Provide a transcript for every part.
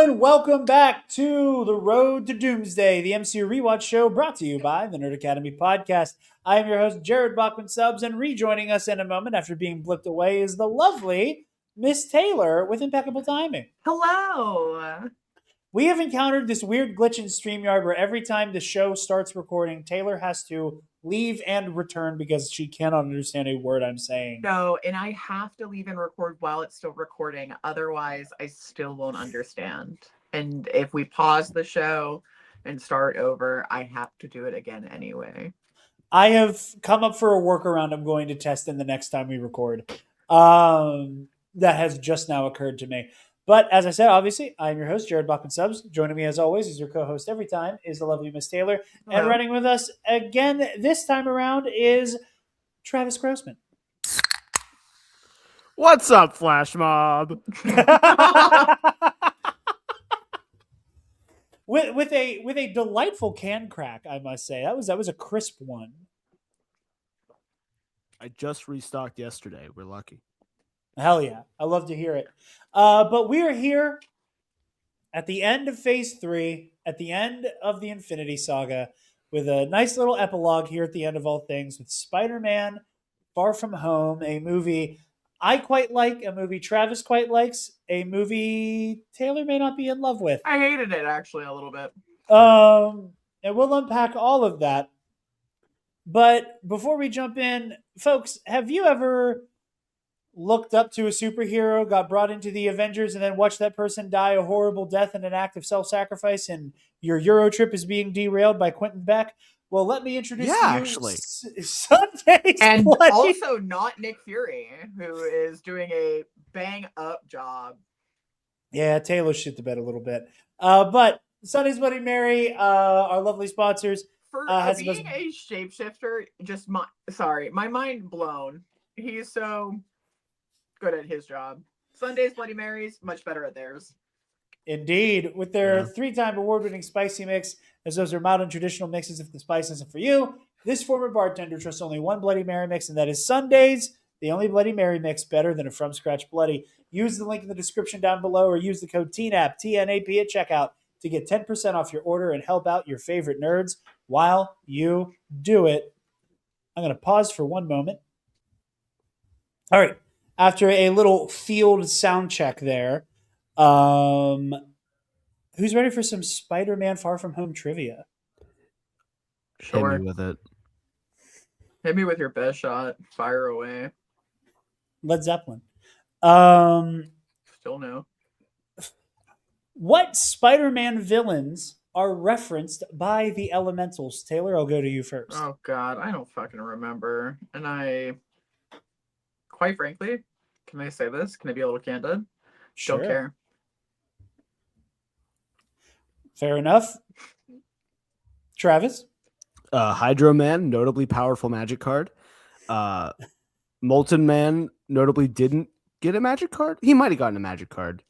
gentlemen, welcome back to the Road to Doomsday, the MCU Rewatch show brought to you by the Nerd Academy podcast. I am your host, Jarod Bachman Subs, and rejoining us in a moment after being blipped away is the lovely Miss Taylor with impeccable timing. Hello. We have encountered this weird glitch in StreamYard where every time the show starts recording, Taylor has to leave and return because she cannot understand a word I'm saying. No, and I have to leave and record while it's still recording. Otherwise, I still won't understand. And if we pause the show and start over, I have to do it again anyway. I have come up for a workaround I'm going to test in the next time we record. That has just now occurred to me. But as I said, obviously, I'm your host, Jarod Bachman Subs. Joining me as always is your co-host every time is the lovely Miss Taylor. Hello. And running with us again this time around is Travis Grossman. What's up, Flash Mob? with a delightful can crack, I must say. That was a crisp one. I just restocked yesterday. We're lucky. Hell yeah. I love to hear it. But we are here at the end of Phase 3, at the end of the Infinity Saga, with a nice little epilogue here at the end of all things with Spider-Man Far From Home, a movie I quite like, a movie Travis quite likes, a movie Taylor may not be in love with. I hated it, actually, a little bit. And we'll unpack all of that. But before we jump in, folks, have you ever looked up to a superhero, got brought into the Avengers, and then watched that person die a horrible death in an act of self-sacrifice, and your Euro trip is being derailed by Quentin Beck? Well, let me introduce you actually. Sunday's And Bloody... also not Nick Fury, who is doing a bang-up job. Yeah, Taylor shit the bed a little bit. But Sunday's Bloody Mary, our lovely sponsors. For being a shapeshifter, my mind blown. He's so good at his job. Sunday's Bloody Marys, much better at theirs. Indeed. With their 3-time award-winning spicy mix, as those are mild and traditional mixes if the spice isn't for you, this former bartender trusts only one Bloody Mary mix, and that is Sunday's, the only Bloody Mary mix better than a from-scratch Bloody. Use the link in the description down below or use the code TNAP, TNAP at checkout to get 10% off your order and help out your favorite nerds while you do it. I'm going to pause for one moment. All right. After a little field sound check there, who's ready for some Spider-Man Far From Home trivia? Sure. Hit me with it. Hit me with your best shot. Fire away. Led Zeppelin. Still no. What Spider-Man villains are referenced by the Elementals? Taylor, I'll go to you first. Oh, God. I don't fucking remember. And quite frankly, can I say this? Can I be a little candid? Sure. Don't care. Fair enough. Travis? Hydro Man, notably powerful magic card. Molten Man, notably didn't get a magic card. He might have gotten a magic card.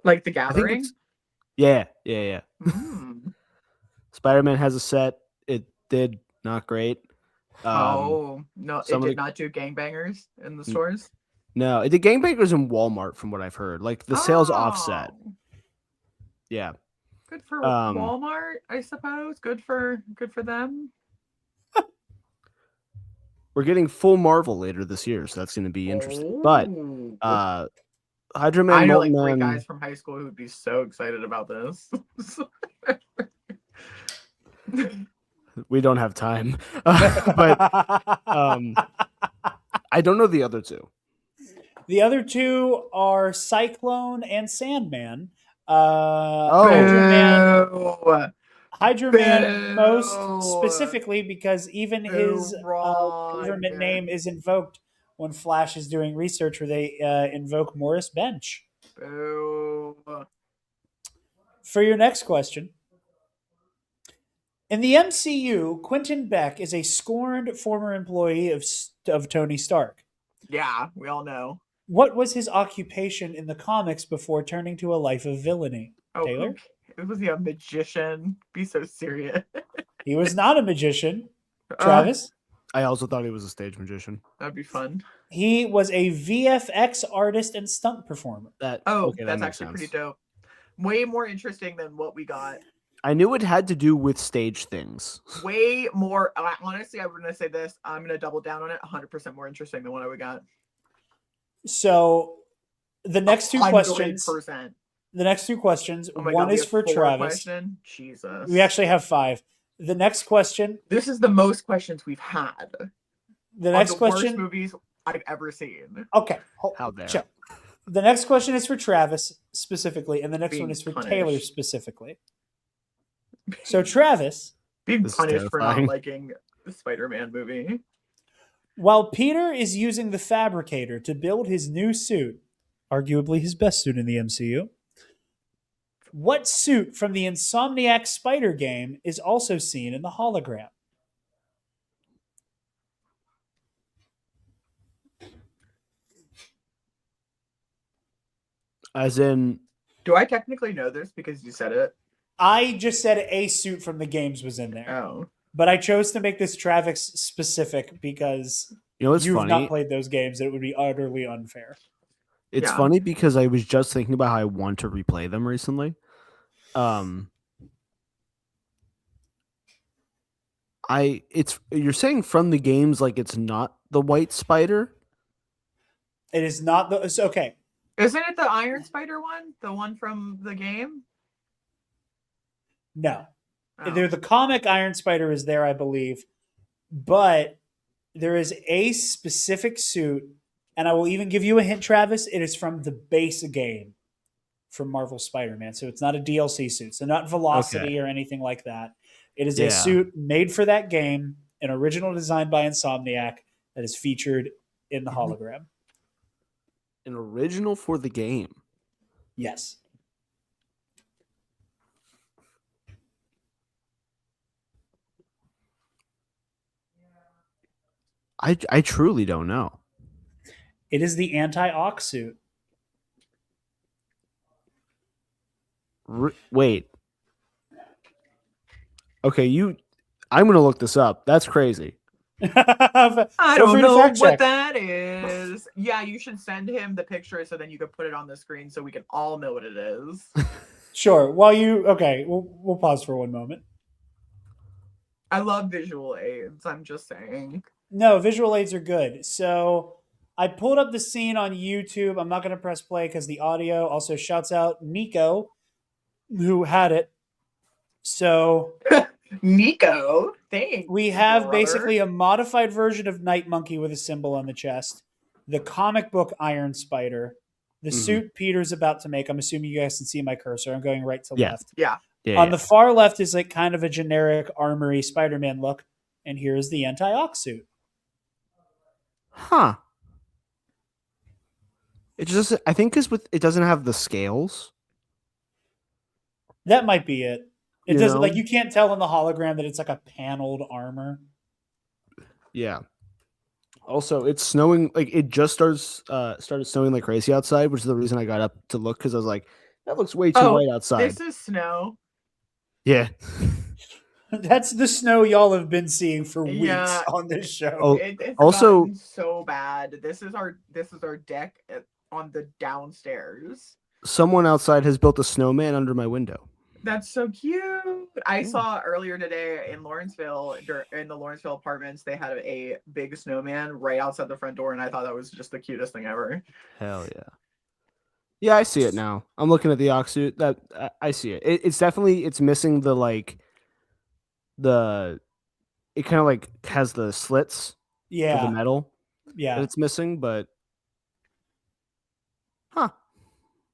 Like the Gathering? Yeah. Spider-Man has a set. It did not great. No, it did not do gangbangers in the stores? No, it did gangbangers in Walmart from what I've heard. Like the sales offset. Yeah. Good for Walmart, I suppose. Good for them. We're getting full Marvel later this year, so that's going to be interesting. But Hydro Man, I know Molten like 3 Man, guys from high school who would be so excited about this. we don't have time. But I don't know the other two. The other two are Cyclone and Sandman. Hydro Man most specifically because even his government name is invoked when Flash is doing research where they invoke Morris Bench. Boo. For your next question, in the MCU, Quentin Beck is a scorned former employee of Tony Stark. Yeah, we all know. What was his occupation in the comics before turning to a life of villainy? Taylor? Was he a magician? Be so serious. He was not a magician. Travis? I also thought he was a stage magician. That'd be fun. He was a VFX artist and stunt performer. That's actually pretty dope. Way more interesting than what we got. I knew it had to do with stage things. Way more. Honestly, I'm going to say this. I'm going to double down on it. 100% more interesting than what we got. So the next two questions. 100%. The next two questions. Oh my one God, is for Travis. Question? Jesus. We actually have 5. The next question. This is the most questions we've had. The next question. Worst movies I've ever seen. Okay. How dare. Chill. The next question is for Travis specifically, and the next one is for punished. Taylor specifically. So Travis. Being This is punished for not terrifying. liking the Spider-Man movie. While Peter is using the fabricator to build his new suit, arguably his best suit in the MCU, what suit from the Insomniac Spider game is also seen in the hologram? As in, Do I technically know this because you said it? I just said a suit from the games was in there. Oh. But I chose to make this Travis specific because you know what's you've funny? not played those games and it would be utterly unfair. It's Yeah. funny because I was just thinking about how I want to replay them recently. You're saying from the games like it's not the white spider? It is not the so, okay. Isn't it the Iron Spider one? The one from the game? No. Oh. The comic Iron Spider is there, I believe. But there is a specific suit, and I will even give you a hint, Travis. It is from the base game from Marvel Spider-Man. So it's not a DLC suit. So not Velocity or anything like that. It is a suit made for that game, an original design by Insomniac that is featured in the hologram. An original for the game. Yes. I truly don't know. It is the anti-Ox suit. Wait. Okay, I'm going to look this up. That's crazy. I don't know what that is. Yeah, you should send him the picture so then you can put it on the screen so we can all know what it is. Sure. We'll pause for one moment. I love visual aids. I'm just saying. No, visual aids are good. So I pulled up the scene on YouTube. I'm not going to press play because the audio. Also, shouts out Nico, who had it. So Nico, thanks. we have brother. basically a modified version of Night Monkey with a symbol on the chest, the comic book Iron Spider, the suit Peter's about to make. I'm assuming you guys can see my cursor. I'm going right to left. Yeah. On the far left is like kind of a generic armory Spider-Man look, and here's the anti-Ox suit. Huh. It just, I think because it doesn't have the scales. That might be it. It You doesn't know? like you can't tell in the hologram that it's like a paneled armor. Yeah. Also, it's snowing. Like it just started snowing like crazy outside, which is the reason I got up to look because I was like, that looks way too white outside. This is snow. Yeah. That's the snow y'all have been seeing for weeks Yeah. on this show. Oh, It's also- gotten so bad. This is our deck on the downstairs. Someone outside has built a snowman under my window. That's so cute. I saw earlier today in Lawrenceville, in the Lawrenceville apartments, they had a big snowman right outside the front door, and I thought that was just the cutest thing ever. Hell yeah. Yeah, I see it now. I'm looking at the ox suit. That I see it. It's definitely it's missing the like it kind of like has the slits for the Yeah, metal that yeah. it's missing, but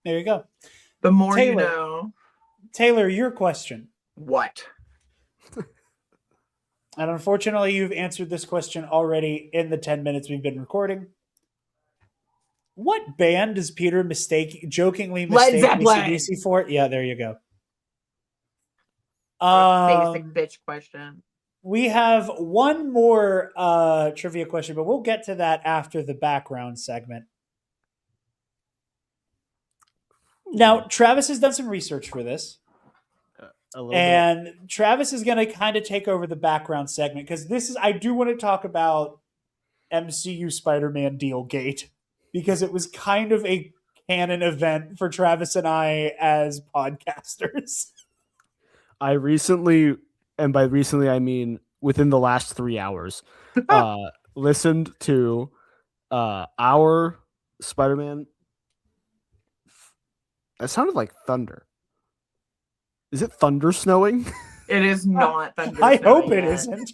There you go. The more you Taylor. know. Taylor, your question. What? And unfortunately, you've answered this question already in the 10 minutes we've been recording. What band does Peter jokingly Led mistake Zeppelin. AC/DC for? Yeah, there you go. Basic bitch question. We have one more trivia question, but we'll get to that after the background segment. Now, Travis has done some research for this. a little bit. And Travis is going to kind of take over the background segment because I do want to talk about MCU Spider-Man Dealgate because it was kind of a canon event for Travis and I as podcasters. I recently, and by recently I mean within the last 3 hours, listened to our Spider-Man. That sounded like thunder. Is it thunder snowing? It is not thunder. I hope snowing it yet. isn't.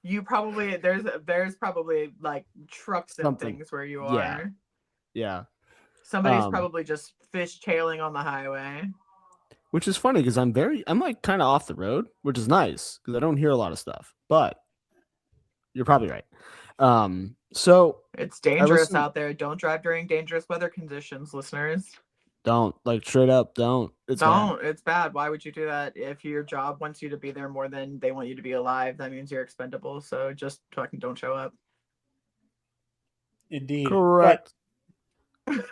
You probably there's probably like trucks and Something. things where you Yeah. are. Yeah. Somebody's probably just fishtailing on the highway. Which is funny because I'm like kind of off the road, which is nice because I don't hear a lot of stuff. But you're probably right. So It's dangerous listened- out there. Don't drive during dangerous weather conditions, listeners. don't, like, straight up, don't. It's bad. Don't. It's bad. Why would you do that? If your job wants you to be there more than they want you to be alive, that means you're expendable. So just fucking don't show up. Indeed. Correct. But,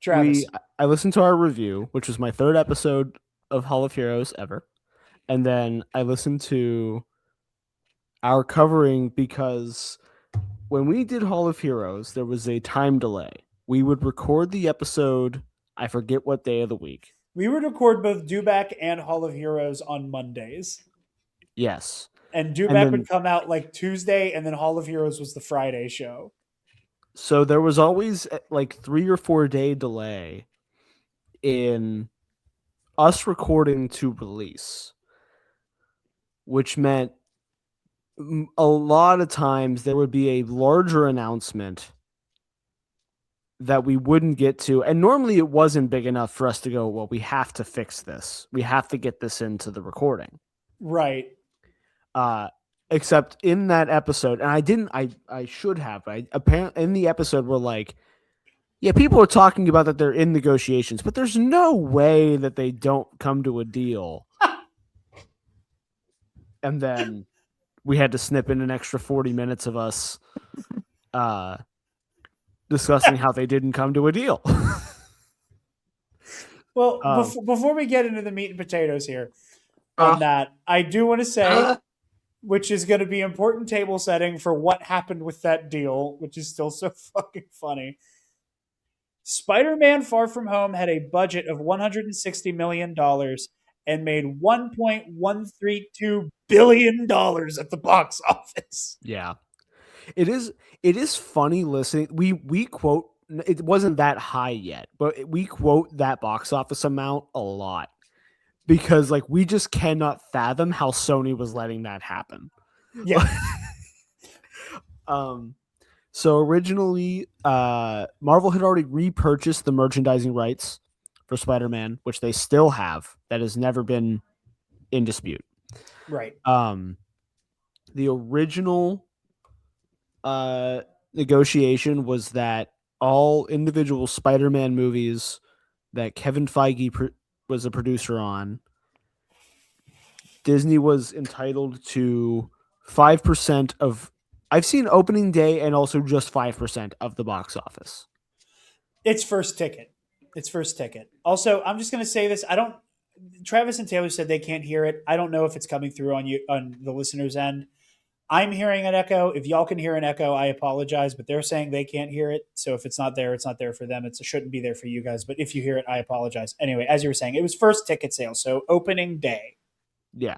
Travis. I listened to our review, which was my 3rd episode of Hall of Heroes ever. And then I listened to our covering because when we did Hall of Heroes, there was a time delay. We would record the episode, I forget what day of the week. We would record both Dewback and Hall of Heroes on Mondays. Yes. And Dewback would come out like Tuesday, and then Hall of Heroes was the Friday show. So there was always like 3 or 4 day delay in us recording to release, which meant a lot of times there would be a larger announcement that we wouldn't get to. And normally it wasn't big enough for us to go, well, we have to fix this. We have to get this into the recording. Right. Except in that episode, and I should have, but apparently in the episode we're like, yeah, people are talking about that they're in negotiations, but there's no way that they don't come to a deal. And then we had to snip in an extra 40 minutes of us discussing how they didn't come to a deal. Well, before we get into the meat and potatoes here on that, I do want to say, which is going to be important table setting for what happened with that deal, which is still so fucking funny. Spider-Man Far From Home had a budget of $160 million and made $1.132 billion at the box office. Yeah. It is funny listening. We quote, it wasn't that high yet, but we quote that box office amount a lot because like we just cannot fathom how Sony was letting that happen. Yeah. So originally, Marvel had already repurchased the merchandising rights for Spider-Man, which they still have. That has never been in dispute. Right. The original negotiation was that all individual Spider-Man movies that Kevin Feige was a producer on, Disney was entitled to 5% of. I've seen opening day and also just 5% of the box office. It's first ticket. Also, I'm just going to say this. Travis and Taylor said they can't hear it. I don't know if it's coming through on the listener's end. I'm hearing an echo. If y'all can hear an echo, I apologize, but they're saying they can't hear it. So if it's not there, it's not there for them. It shouldn't be there for you guys. But if you hear it, I apologize. Anyway, as you were saying, it was first ticket sale. So opening day. Yeah.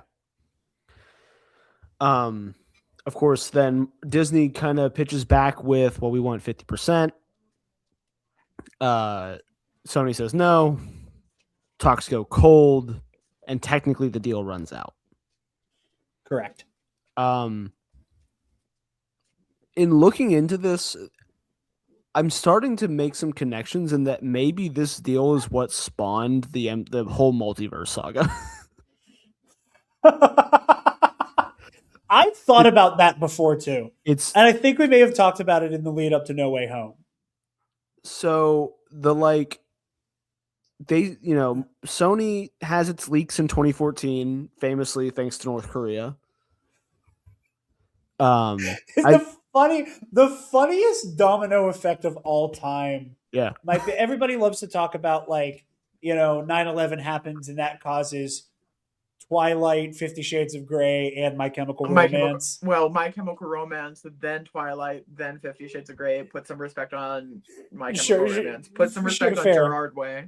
Of course, then Disney kind of pitches back with, well, we want 50%. Sony says no. Talks go cold, and technically the deal runs out. Correct. In looking into this, I'm starting to make some connections in that maybe this deal is what spawned the whole multiverse saga. I've thought about that before too. And I think we may have talked about it in the lead up to No Way Home. So Sony has its leaks in 2014, famously thanks to North Korea. The funniest domino effect of all time. Yeah. Everybody loves to talk about 9/11 happens and that causes Twilight, 50 Shades of Grey, and My Chemical Romance. My Chemical Romance, then Twilight, then 50 Shades of Grey. Put some respect on My Chemical Romance. Put some respect on Jarod Way.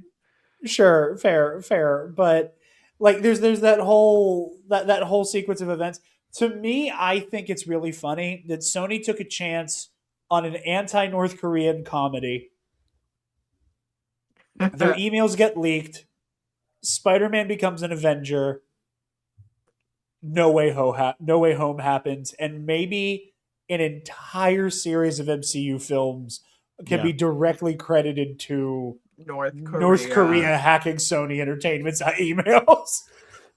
Sure, fair. But like there's that whole that whole sequence of events. To me, I think it's really funny that Sony took a chance on an anti-North Korean comedy. Their emails get leaked. Spider-Man becomes an Avenger. No Way Home happens, and maybe an entire series of MCU films can be directly credited to North Korea hacking Sony Entertainment's emails.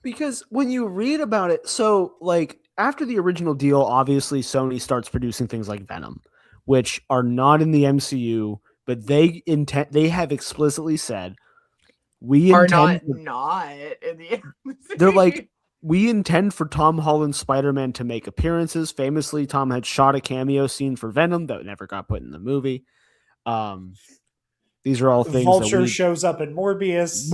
Because when you read about it, so like after the original deal, obviously Sony starts producing things like Venom, which are not in the MCU, but they have explicitly said we are intend not in the MCU. They're like, we intend for Tom Holland's Spider-Man to make appearances. Famously, Tom had shot a cameo scene for Venom that never got put in the movie. These are all things. Vulture shows up in Morbius.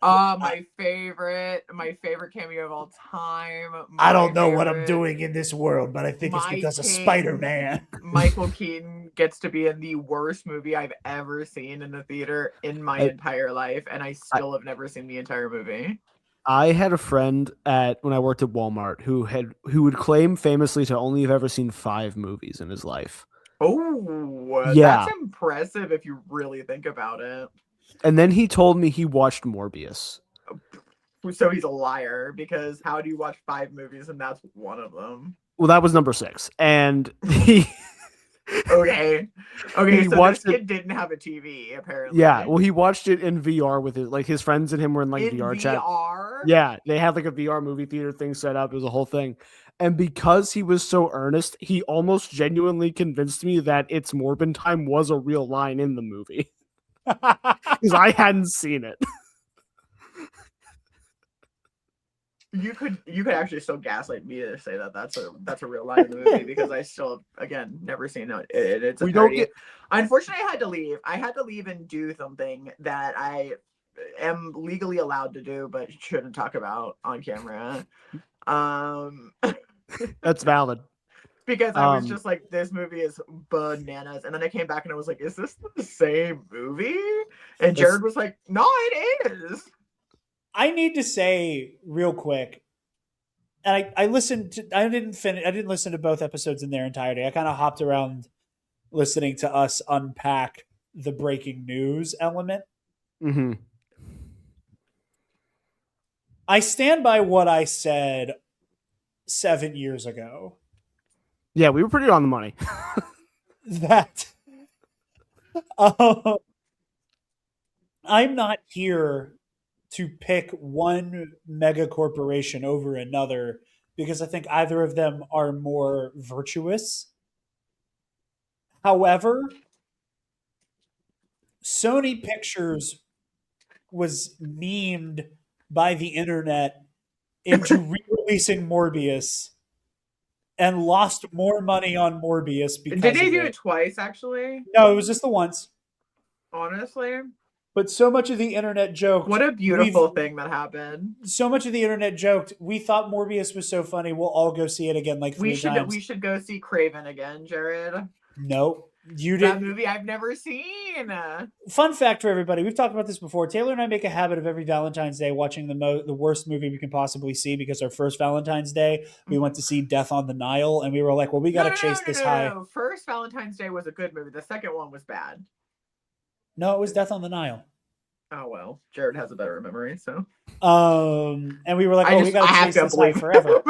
My favorite cameo of all time. I don't know what I'm doing in this world, but I think it's because of Spider-Man. Michael Keaton gets to be in the worst movie I've ever seen in the theater in my entire life, and I still have never seen the entire movie. I had a friend when I worked at Walmart who would claim famously to only have ever seen 5 movies in his life. Oh, yeah. That's impressive if you really think about it. And then he told me he watched Morbius. So he's a liar, because how do you watch 5 movies and that's one of them? Well, that was number 6. And he... Okay, so this kid didn't have a TV, apparently. Yeah, well, he watched it in VR with his friends and him were in VR chat. Yeah, they had like a VR movie theater thing set up. It was a whole thing. And because he was so earnest, he almost genuinely convinced me that "It's Morbin Time" was a real line in the movie. Because I hadn't seen it. You could actually still gaslight me to say that that's a real line in the movie, because I still, again, never seen it. It's a parody. Unfortunately, I had to leave. I had to leave and do something that I am legally allowed to do, but shouldn't talk about on camera. That's valid. Because I was just like, this movie is bananas. And then I came back and I was like, is this the same movie? And Jarod was like, no, it is. I need to say real quick, and I didn't listen to both episodes in their entirety. I kind of hopped around listening to us unpack the breaking news element. Mm-hmm. I stand by what I said 7 years ago. Yeah, we were pretty on the money. That I'm not here to pick one mega corporation over another, because I think either of them are more virtuous. However, Sony Pictures was memed by the internet into re-releasing Morbius and lost more money on Morbius because Did they do it twice, actually? No, it was just the once. Honestly. But so much of the internet joked. What a beautiful thing that happened. So much of the internet joked, we thought Morbius was so funny, we'll all go see it again like 3 times. We should go see Craven again, Jarod. Nope. You did that movie I've never seen. Fun fact for everybody, we've talked about this before. Taylor and I make a habit of every Valentine's Day watching the worst movie we can possibly see, because our first Valentine's Day, we went to see Death on the Nile, and we were like, well, we got to chase this high. No. First Valentine's Day was a good movie. The second one was bad. No, it was Death on the Nile. Oh, well, Jarod has a better memory, so. And we were like, we got to chase this high forever.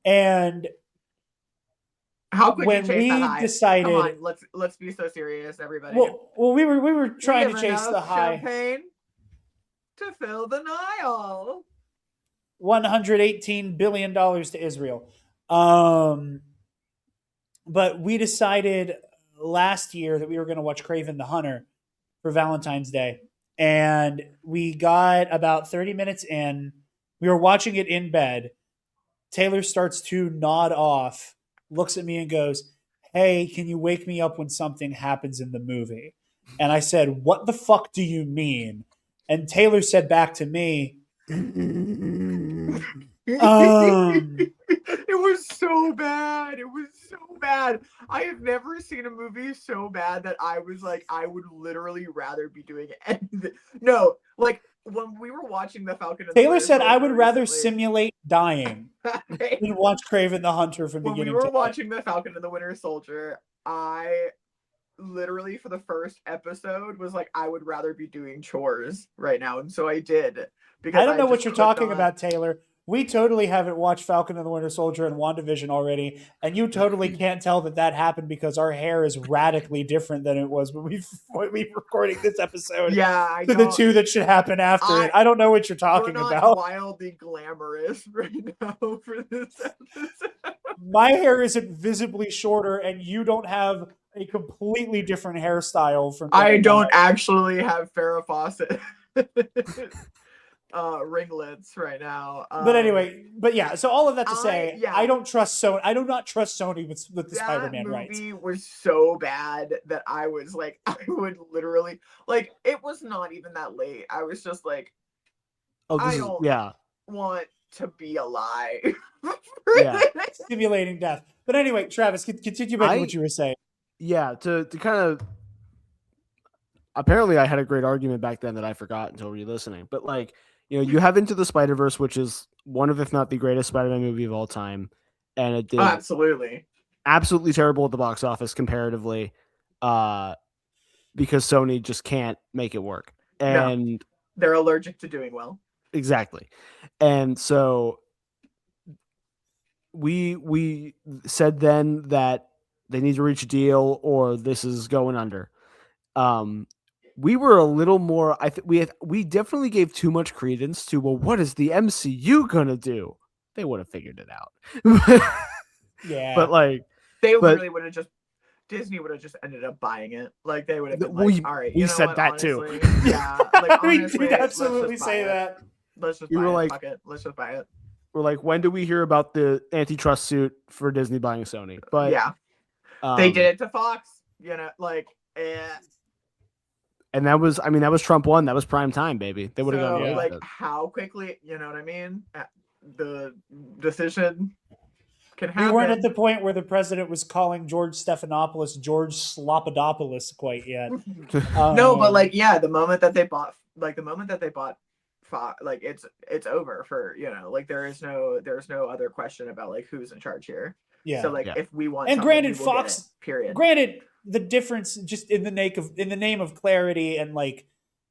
And how could when you chase that high? Decided, come on, let's be so serious, everybody. Well, we were trying to chase the high. Champagne to fill the Nile. $118 billion to Israel. But we decided last year that we were going to watch Craven the Hunter for Valentine's Day. And we got about 30 minutes in. We were watching it in bed. Taylor starts to nod off, looks at me and goes, hey, can you wake me up when something happens in the movie? And I said, what the fuck do you mean? And Taylor said back to me, It was so bad. It was so bad. I have never seen a movie so bad that I was like, I would literally rather be doing anything. No, like when we were watching the Falcon and the Taylor Winter said, "I Soldier would rather recently- simulate dying than watch Kraven the Hunter from when we beginning were to end." watching the Falcon and the Winter Soldier, I literally for the first episode was like, I would rather be doing chores right now, and so I did because I don't know what just you're could talking not- about, Taylor. We totally haven't watched Falcon and the Winter Soldier and WandaVision already, and you totally can't tell that happened because our hair is radically different than it was when we recording this episode. Yeah, I To know. the two that should happen after it. I don't know what you're We're talking not about. wildly glamorous right now for this episode. My hair isn't visibly shorter, and you don't have a completely different hairstyle from. I don't actually have Farrah Fawcett ringlets right now. But anyway, yeah. So all of that to say, yeah. I don't trust Sony. I do not trust Sony with the that Spider-Man rights. movie was so bad that I was like, I would literally like. It was not even that late. I was just like, Oh, I this is don't yeah. want to be alive. Yeah. Simulating death. But anyway, Travis, continue back to what you were saying. Yeah, to kind of apparently I had a great argument back then that I forgot until re-listening. But like, you know, you have Into the Spider-Verse, which is one of, if not the greatest Spider-Man movie of all time, and it did absolutely terrible at the box office comparatively, because Sony just can't make it work, and they're allergic to doing well. Exactly, and so we said then that they need to reach a deal or this is going under. We were a little more. I think we definitely gave too much credence to, well, what is the MCU gonna do? They would have figured it out. Yeah, but like literally would have just Disney would have just ended up buying it. Like they would have been like, all right, we said what, that honestly, too. Yeah, like honestly, we did absolutely say that. Let's just we buy were it. like, Fuck it. Let's just buy it. We're like, when do we hear about the antitrust suit for Disney buying Sony? But yeah, they did it to Fox. You know, like. And that was Trump 1. That was prime time, baby. They would have gone like how quickly, you know what I mean? The decision can happen. We weren't at the point where the president was calling George Stephanopoulos George Slopadopoulos quite yet. No, but like, yeah, the moment that they bought Fox, like it's over for, you know, like there's no other question about like who's in charge here. Yeah. So like if we want, and granted, we will Fox. get it, period. Granted, the difference just in the name of clarity and like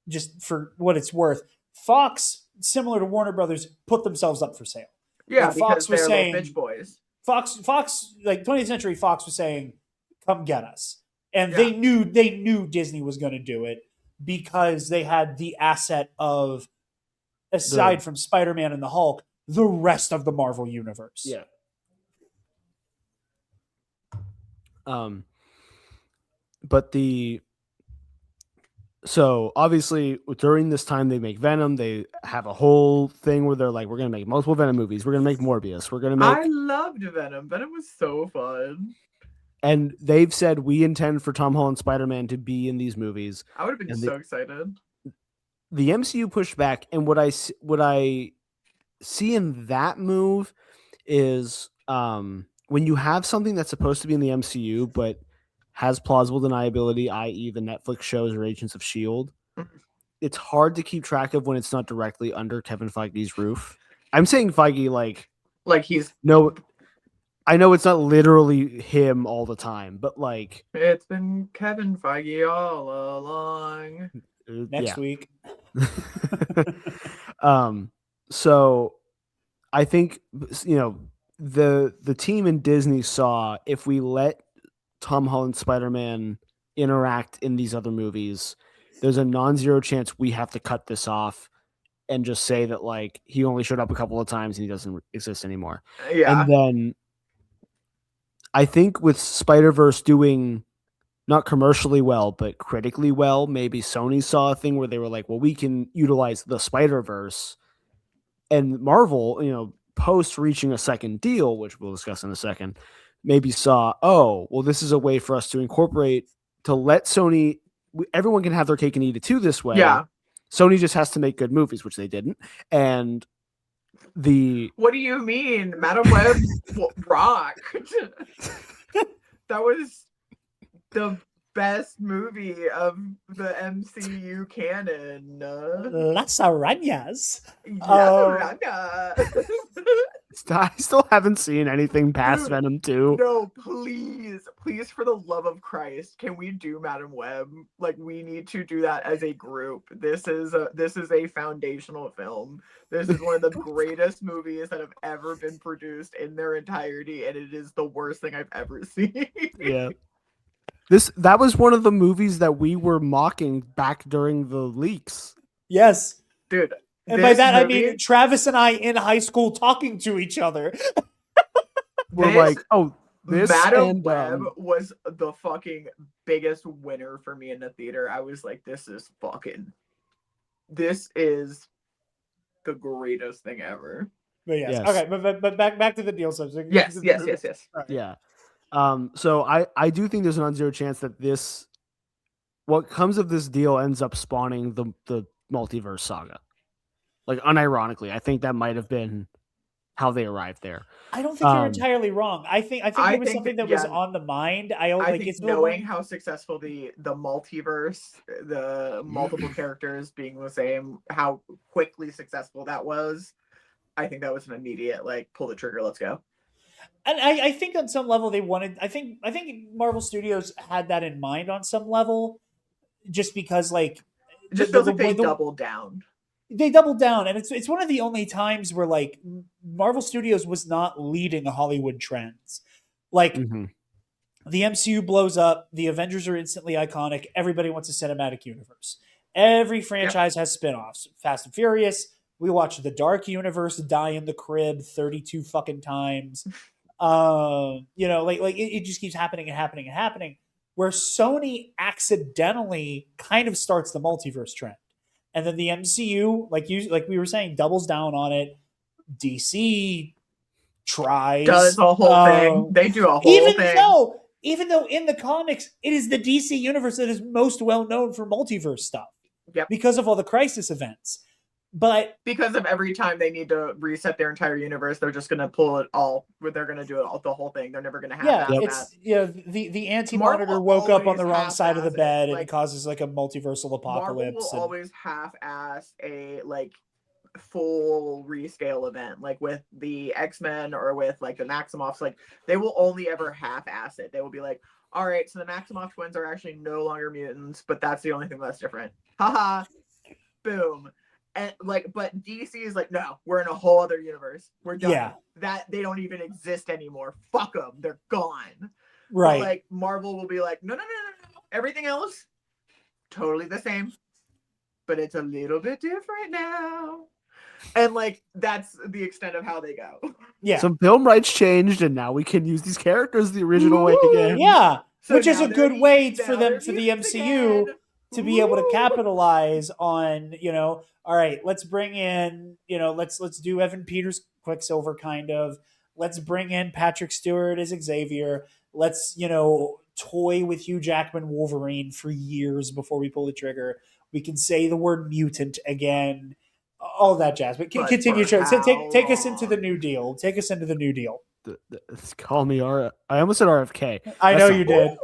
just for what it's worth, Fox, similar to Warner Brothers, put themselves up for sale. Yeah, like, because Fox was they're saying, little bitch boys. Fox, like 20th Century Fox was saying, "Come get us," and they knew Disney was going to do it because they had the asset of, aside from Spider-Man and the Hulk, the rest of the Marvel universe. Yeah. But so obviously during this time they make Venom, they have a whole thing where they're like, we're gonna make multiple Venom movies, we're gonna make Morbius, we're gonna make. I loved Venom. Venom was so fun. And they've said we intend for Tom Holland Spider-Man to be in these movies. I would have been so excited. The MCU pushed back, and what I see in that move is when you have something that's supposed to be in the MCU but has plausible deniability, i.e. the Netflix shows or Agents of S.H.I.E.L.D., it's hard to keep track of when it's not directly under Kevin Feige's roof. I'm saying Feige like he's... No, I know it's not literally him all the time, but like... It's been Kevin Feige all along. Next week. So I think, you know, the team in Disney saw, if we let Tom Holland Spider-Man interact in these other movies, there's a non-zero chance we have to cut this off and just say that like he only showed up a couple of times and he doesn't exist anymore. Yeah. And then I think with Spider-Verse doing not commercially well, but critically well, maybe Sony saw a thing where they were like, well, we can utilize the Spider-Verse. And Marvel, you know, post reaching a second deal, which we'll discuss in a second, maybe saw, oh, well, this is a way for us to incorporate, to let Sony, everyone can have their cake and eat it too this way. Yeah. Sony just has to make good movies, which they didn't. And what do you mean? Madam Web rocked. That was the best movie of the MCU canon. Las Arañas. I still haven't seen anything past Dude, Venom 2. No, please, for the love of Christ, can we do Madam Web? Like, we need to do that as a group. This is a foundational film. This is one of the greatest movies that have ever been produced in their entirety, and it is the worst thing I've ever seen. Yeah. That was one of the movies that we were mocking back during the leaks. Yes. Dude. And by that, I mean Travis and I in high school talking to each other. We're like, oh, this Madam Web was the fucking biggest winner for me in the theater. I was like, this is the greatest thing ever. But yes. Okay, but back to the deal subject. Yes. Right. Yeah. So I do think there's a non-zero chance that what comes of this deal ends up spawning the multiverse saga. Like, unironically, I think that might have been how they arrived there. I don't think you're entirely wrong. I think it was something that was on the mind. I think it's knowing how successful the multiverse, the multiple characters being the same, how quickly successful that was. I think that was an immediate, like, pull the trigger, let's go. And I think on some level they wanted. I think Marvel Studios had that in mind on some level, just because like it just feels like they doubled down. They doubled down, and it's one of the only times where like Marvel Studios was not leading Hollywood trends. Like the MCU blows up, the Avengers are instantly iconic. Everybody wants a cinematic universe. Every franchise has spin-offs. Fast and Furious. We watched the Dark Universe die in the crib 32 fucking times. It just keeps happening and happening and happening. Where Sony accidentally kind of starts the multiverse trend. And then the MCU, like we were saying, doubles down on it. DC tries. Does a whole thing. They do a whole thing. Even though in the comics, it is the DC universe that is most well known for multiverse stuff. Yep. Because of all the crisis events. But because of every time they need to reset their entire universe, they're just going to pull it all. They're going to do it all, the whole thing. They're never going to have that. The anti-monitor woke up on the wrong side of the bed and it causes like a multiversal apocalypse. Marvel will always half-ass a like full rescale event, like with the X-Men or with like the Maximoffs. Like they will only ever half-ass it. They will be like, all right, so the Maximoff twins are actually no longer mutants, but that's the only thing that's different. Haha, boom. And like, but DC is like, no, we're in a whole other universe. We're done. Yeah. That they don't even exist anymore. Fuck them. They're gone. Right. But like Marvel will be like, no. Everything else, totally the same, but it's a little bit different now. And like, that's the extent of how they go. Yeah. Some film rights changed, and now we can use these characters the original way again. Yeah. So which is a good way for the MCU. Again. To be able to capitalize on, all right, let's bring in, let's do Evan Peters Quicksilver kind of. Let's bring in Patrick Stewart as Xavier. Let's, toy with Hugh Jackman Wolverine for years before we pull the trigger. We can say the word mutant again. All that jazz. But continue. Take us into the New Deal. Take us into the New Deal. Call me I almost said RFK. I know you did.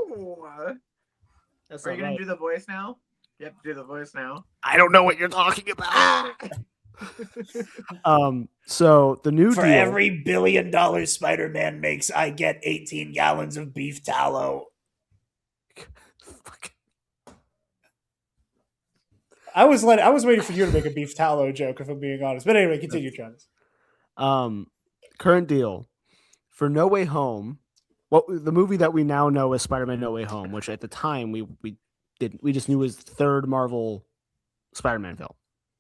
Are you going to do the voice now? You have to do the voice now. I don't know what you're talking about. So the New Deal. For every $1 billion Spider-Man makes, I get 18 gallons of beef tallow. I was waiting for you to make a beef tallow joke, if I'm being honest. But anyway, continue, Travis. Current deal for No Way Home. The movie that we now know as Spider-Man No Way Home, which at the time we just knew was the third Marvel Spider-Man film.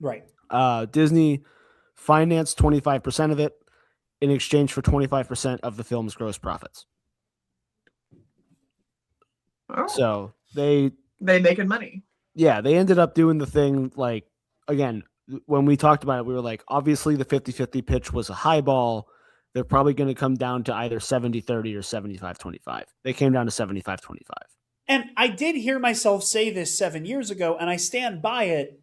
Right. Disney financed 25% of it in exchange for 25% of the film's gross profits. Oh. So they making money. Yeah, they ended up doing the thing, like, again, when we talked about it, we were like, obviously the 50-50 pitch was a high ball. They're probably going to come down to either 70-30 or 75-25. They came down to 75-25. And I did hear myself say this 7 years ago, and I stand by it.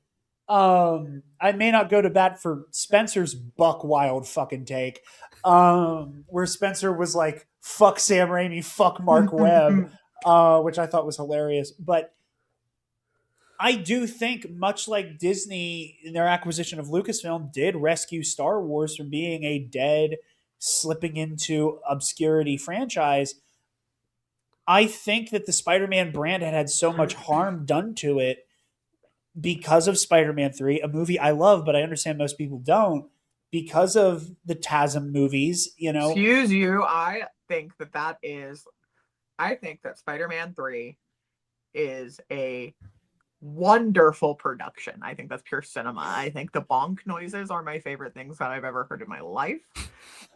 I may not go to bat for Spencer's buck wild fucking take, where Spencer was like, fuck Sam Raimi, fuck Mark Webb, which I thought was hilarious. But I do think, much like Disney in their acquisition of Lucasfilm did rescue Star Wars from being a dead, slipping into obscurity franchise, I think that the Spider-Man brand had so much harm done to it because of Spider-Man 3, a movie I love, but I understand most people don't, because of the TASM movies, Excuse you. I think that Spider-Man 3 is a wonderful production. I think that's pure cinema. I think the bonk noises are my favorite things that I've ever heard in my life.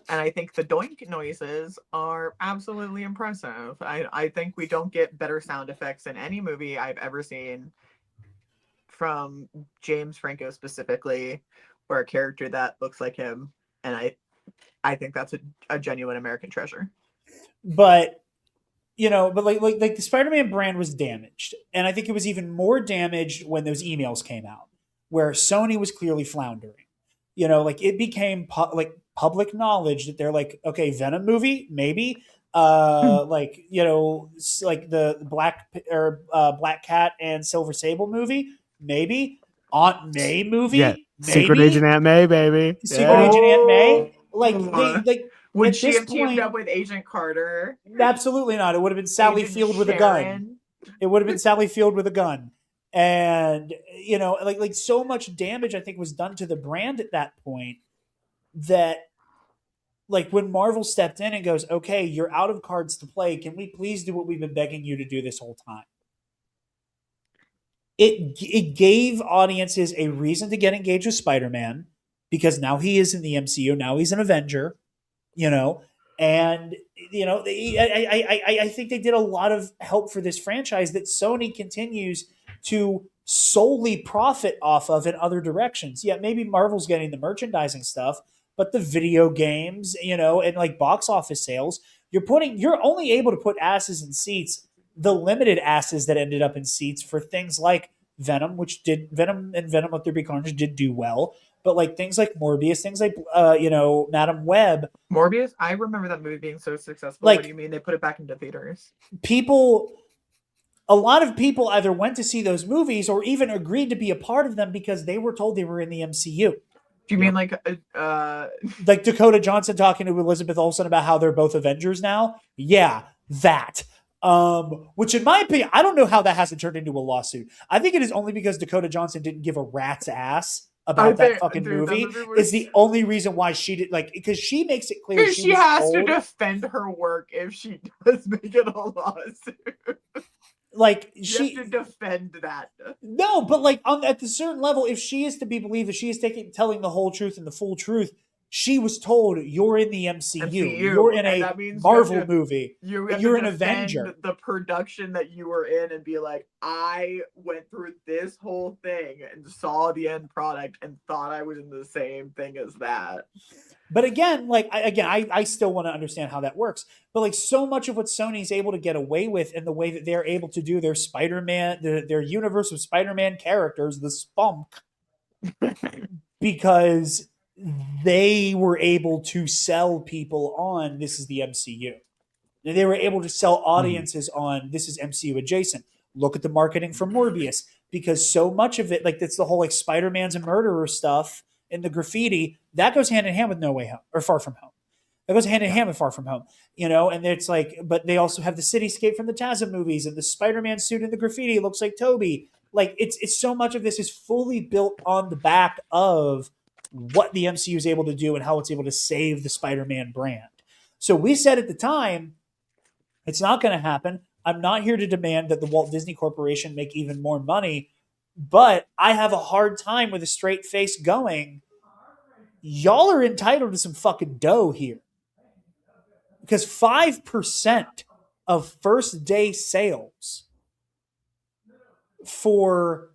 And I think the doink noises are absolutely impressive. I think we don't get better sound effects in any movie I've ever seen from James Franco specifically, or a character that looks like him. And I think that's a genuine American treasure. But like the Spider-Man brand was damaged, and I think it was even more damaged when those emails came out, where Sony was clearly floundering. Like it became public knowledge that they're like, okay, Venom movie, maybe. Like like the Black Cat and Silver Sable movie, maybe. Aunt May movie, Yeah, maybe. Secret Agent Aunt May, baby. Secret Agent Aunt May. Like Would at she this have teamed point, up with Agent Carter? absolutely not. It would have been Sally Agent Field with a gun. It would have been Sally Field with a gun. And like so much damage I think was done to the brand at that point, that like when Marvel stepped in and goes, okay, you're out of cards to play, can we please do what we've been begging you to do this whole time? It gave audiences a reason to get engaged with Spider-Man, because now he is in the MCU, now he's an Avenger, and I think they did a lot of help for this franchise that Sony continues to solely profit off of in other directions. Yeah, maybe Marvel's getting the merchandising stuff, but the video games, and like box office sales, you're only able to put asses in seats, the limited asses that ended up in seats for things like Venom and Venom Let There Be Carnage did do well, but like things like Morbius, things like Madam Web. Morbius, I remember that movie being so successful. Like, what do you mean they put it back into theaters? A lot of people either went to see those movies or even agreed to be a part of them because they were told they were in the MCU. Do you mean like like Dakota Johnson talking to Elizabeth Olsen about how they're both Avengers now? Yeah, that. Which in my opinion, I don't know how that hasn't turned into a lawsuit. I think it is only because Dakota Johnson didn't give a rat's ass about that fucking movie. Is the only reason why she did, like, because she makes it clear she has to defend her work if she does make it a lawsuit. Like she has to defend that. No, but like at the certain level, if she is to be believed, if she is telling the whole truth and the full truth, she was told you're in the MCU. You're in a Marvel movie. You're an Avenger. The production that you were in and be like, I went through this whole thing and saw the end product and thought I was in the same thing as that. But again, I still want to understand how that works. But like so much of what Sony's able to get away with and the way that they're able to do their Spider-Man, their universe of Spider-Man characters, the spunk, because they were able to sell people on this is the MCU. They were able to sell audiences on this is MCU adjacent. Look at the marketing for Morbius, because so much of it, like that's the whole like Spider-Man's a murderer stuff and the graffiti, that goes hand in hand with No Way Home or Far From Home. That goes hand in hand with Far From Home, and it's like, but they also have the cityscape from the TASM movies and the Spider-Man suit and the graffiti looks like Toby. Like it's so much of this is fully built on the back of what the MCU is able to do and how it's able to save the Spider-Man brand. So we said at the time, it's not going to happen. I'm not here to demand that the Walt Disney Corporation make even more money, but I have a hard time with a straight face going, y'all are entitled to some fucking dough here. Because 5% of first day sales for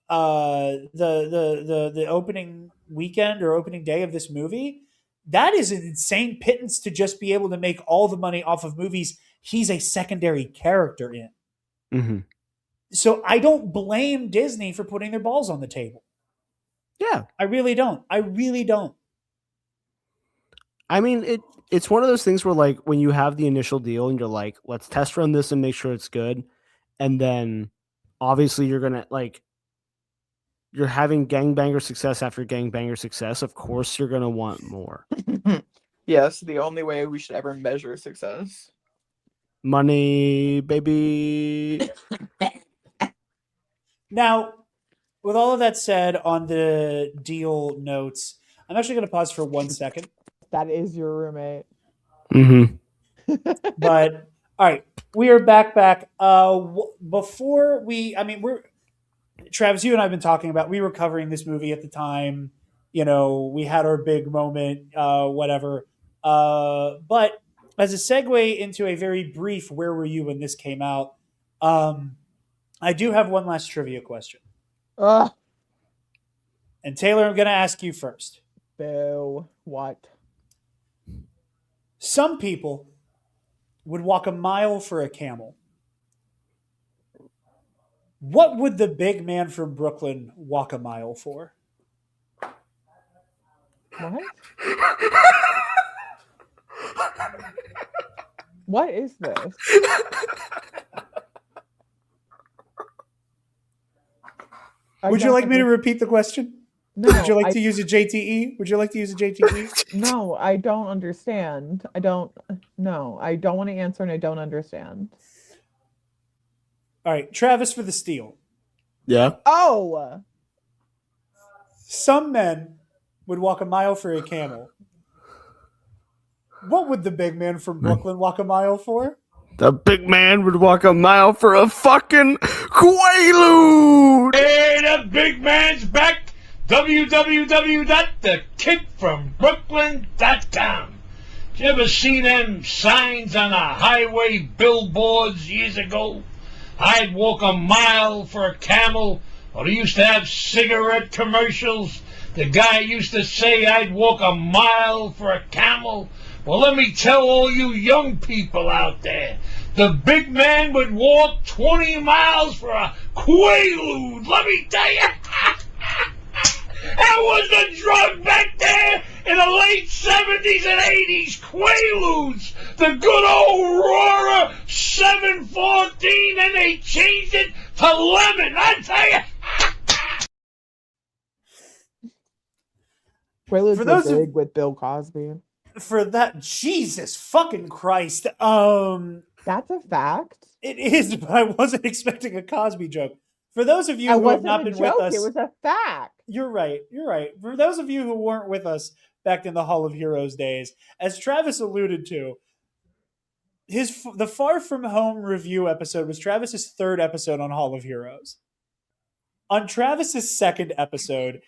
the opening weekend or opening day of this movie, that is an insane pittance to just be able to make all the money off of movies he's a secondary character in. Mm-hmm. So I don't blame Disney for putting their balls on the table. Yeah. I really don't. I really don't. I mean, it's one of those things where like when you have the initial deal and you're like, let's test run this and make sure it's good, and then obviously you're gonna like you're having gangbanger success after gangbanger success. Of course, you're gonna want more Yes, the only way we should ever measure success. money, baby. Now, with all of that said, on the deal notes, I'm actually going to pause for 1 second. That is your roommate. Mm-hmm. But all right, we are back. Before we're Travis, you and I've been talking about. We were covering this movie at the time. You know, we had our big moment, whatever. But as a segue into a very brief, where were you when this came out? I do have one last trivia question. Ugh. And Taylor, I'm going to ask you first. Boo. What? Some people would walk a mile for a camel. What would the big man from Brooklyn walk a mile for? What? What is this? Would you like me to repeat the question? No. Would you like to use a JTE? Would you like to use a JTE? No, I don't understand. I don't want to answer and I don't understand. All right, Travis for the steal. Yeah. Oh! Some men would walk a mile for a camel. What would the big man from Brooklyn walk a mile for? The big man would walk a mile for a fucking Quaalude. Hey, the big man's back. www.thekidfrombrooklyn.com. Did you ever see them signs on the highway billboards years ago? I'd walk a mile for a camel. Or they used to have cigarette commercials. The guy used to say, I'd walk a mile for a camel. Well, let me tell all you young people out there, the big man would walk 20 miles for a Quaalude. Let me tell you, that was the drug back there in the late 70s and 80s. Quaaludes, the good old Aurora 714, and they changed it to lemon. I tell you. Quaaludes For those were who- big with Bill Cosby. For that, Jesus fucking Christ. That's a fact. It is, but I wasn't expecting a Cosby joke. For those of you It who have wasn't not a been joke. with us, It was a fact. You're right. For those of you who weren't with us back in the Hall of Heroes days, as Travis alluded to, the Far From Home review episode was Travis's third episode on Hall of Heroes. On Travis's second episode,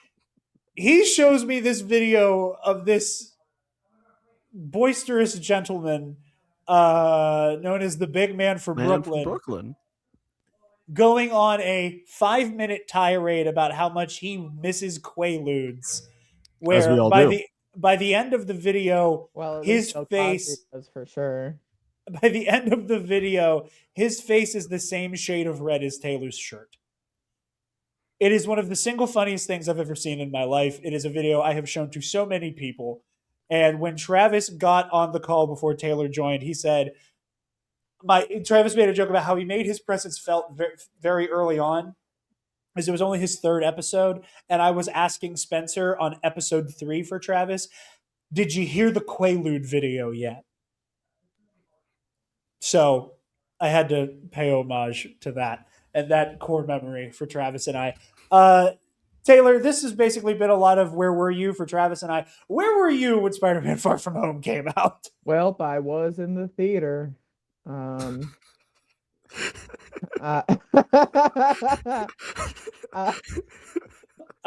he shows me this video of this boisterous gentleman known as the big man from Brooklyn going on a 5-minute tirade about how much he misses Quaaludes. Where by the end of the video, Well, his face was for sure. By the end of the video, his face is the same shade of red as Taylor's shirt. It is one of the single funniest things I've ever seen in my life. It is a video I have shown to so many people. And when Travis got on the call before Taylor joined, he said, Travis made a joke about how he made his presence felt very, very early on, as it was only his third episode. And I was asking Spencer on episode 3 for Travis, did you hear the Quaalude video yet? So I had to pay homage to that and that core memory for Travis and I. Taylor, this has basically been a lot of where were you for Travis and I. Where were you when Spider-Man Far From Home came out? Well, I was in the theater. I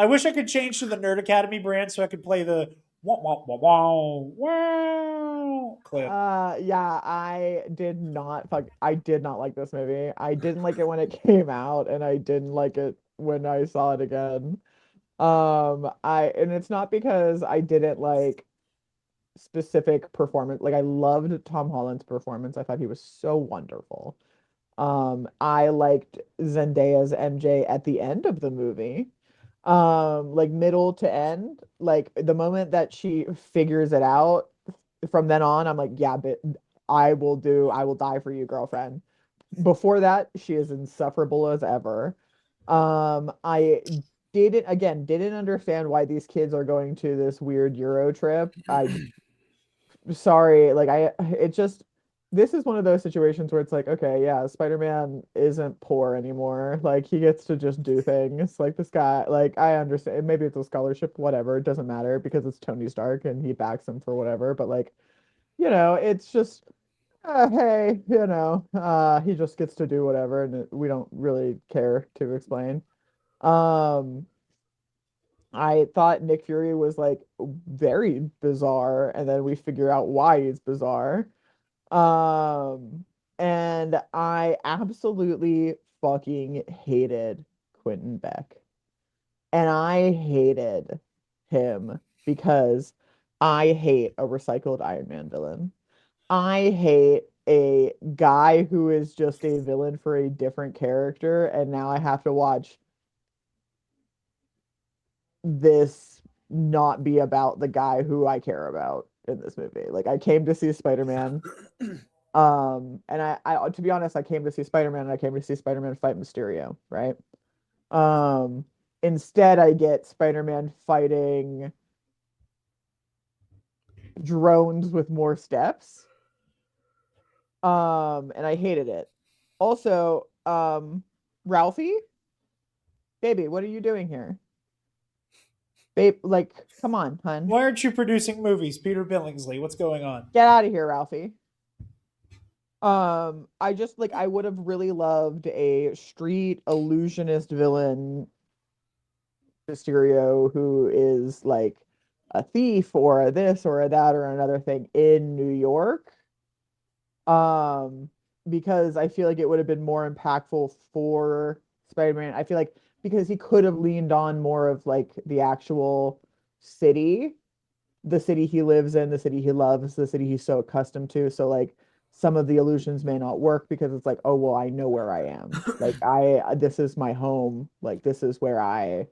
wish I could change to the Nerd Academy brand so I could play the wah, wah, wah, wah, wah clip. Yeah, I did not like this movie. I didn't like it when it came out, and I didn't like it when I saw it again. And it's not because I didn't like specific performance. Like I loved Tom Holland's performance. I thought he was so wonderful. I liked Zendaya's MJ at the end of the movie. Like middle to end, like the moment that she figures it out, from then on, I'm like, yeah, but I will die for you, girlfriend. Before that, she is insufferable as ever. I didn't understand why these kids are going to this weird Euro trip. Sorry, like it just this is one of those situations where it's like, okay, yeah, Spider-Man isn't poor anymore. Like he gets to just do things. Like this guy, like I understand maybe it's a scholarship, whatever, it doesn't matter because it's Tony Stark and he backs him for whatever, but like, it's just hey, he just gets to do whatever and we don't really care to explain. Um I thought Nick Fury was like very bizarre, and then we figure out why he's bizarre. Um, and I absolutely fucking hated Quentin Beck. And I hated him because I hate a recycled Iron Man villain. I hate a guy who is just a villain for a different character, and now I have to watch this not be about the guy who I care about in this movie. Like I came to see Spider-Man. And I to be honest, I came to see Spider-Man and I came to see Spider-Man fight Mysterio, right? Um, Instead I get Spider-Man fighting drones with more steps. And I hated it. Also, Ralphie, baby, what are you doing here? Babe, like, come on, hun. Why aren't you producing movies, Peter Billingsley? What's going on? Get out of here, Ralphie. I just like I would have really loved a street illusionist villain Mysterio who is like a thief or a this or a that or another thing in New York. Um, because I feel like it would have been more impactful for Spider-Man. I feel like because he could have leaned on more of like the actual city, the city he lives in, the city he loves, the city he's so accustomed to. So like some of the illusions may not work because it's like, oh well, I know where I am. Like this is my home. Like this is where I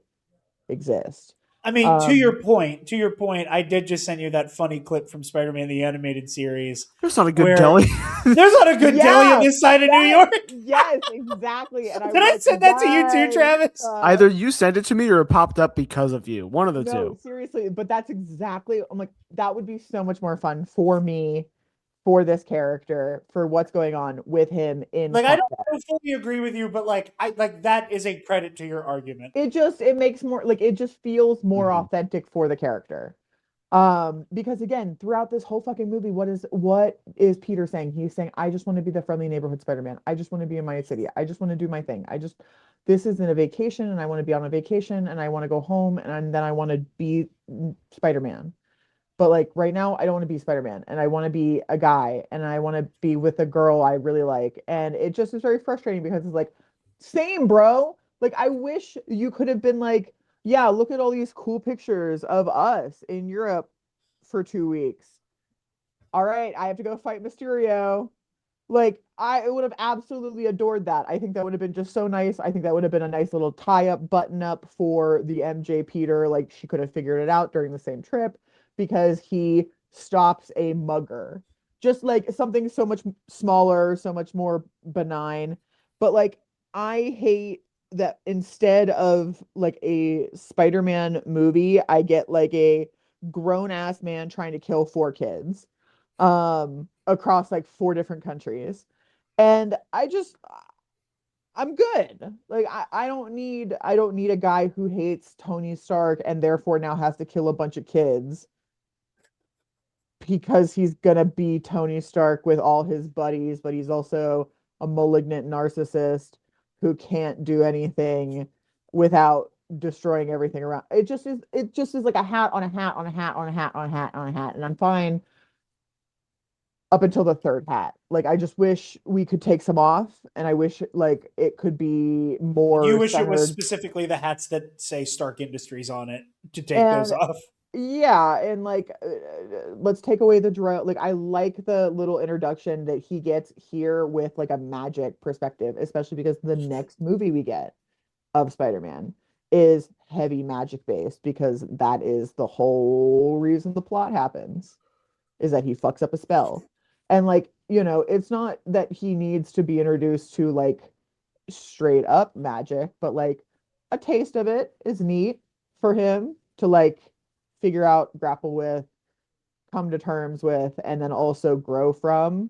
exist. I mean, Um, to your point, I did just send you that funny clip from Spider-Man the animated series There's not a good where deli. there's not a good deli on yeah, this side of New yes, York. yes, exactly. And I Did was I like, send that to you too, yes. Travis? Either you sent it to me or it popped up because of you. One of the No, two. seriously, but that's exactly, I'm like, that would be so much more fun for me, for this character, for what's going on with him in Like, I context. don't fully agree with you, but like, I like that is a credit to your argument. It makes more like it just feels more Mhm. authentic for the character. Because again, throughout this whole fucking movie, what is Peter saying? He's saying, I just want to be the friendly neighborhood Spider-Man. I just want to be in my city. I just want to do my thing. This isn't a vacation and I want to be on a vacation and I want to go home and then I want to be Spider-Man. But like right now, I don't want to be Spider-Man and I want to be a guy and I want to be with a girl I really like. And it just is very frustrating because it's like, same, bro. Like, I wish you could have been like, yeah, look at all these cool pictures of us in Europe for 2 weeks. All right, I have to go fight Mysterio. Like, I would have absolutely adored that. I think that would have been just so nice. I think that would have been a nice little tie-up, button-up for the MJ Peter. Like, she could have figured it out during the same trip because he stops a mugger. Just like something so much smaller, so much more benign. But like, I hate that instead of like a Spider-Man movie, I get like a grown-ass man trying to kill 4 kids across like 4 different countries. And I'm good. Like I don't need a guy who hates Tony Stark and therefore now has to kill a bunch of kids because he's gonna be Tony Stark with all his buddies, but he's also a malignant narcissist who can't do anything without destroying everything around. It just is like a hat on a hat on a hat on a hat on a hat on a hat. And I'm fine up until the third hat. Like I just wish we could take some off and I wish like it could be You more wish it was centered. specifically the hats that say Stark Industries on it to take those And off. Yeah, and like let's take away the drone. Like I like the little introduction that he gets here with like a magic perspective, especially because the next movie we get of Spider-Man is heavy magic based because that is the whole reason the plot happens is that he fucks up a spell. And like, it's not that he needs to be introduced to like straight up magic, but like a taste of it is neat for him to like figure out, grapple with, come to terms with, and then also grow from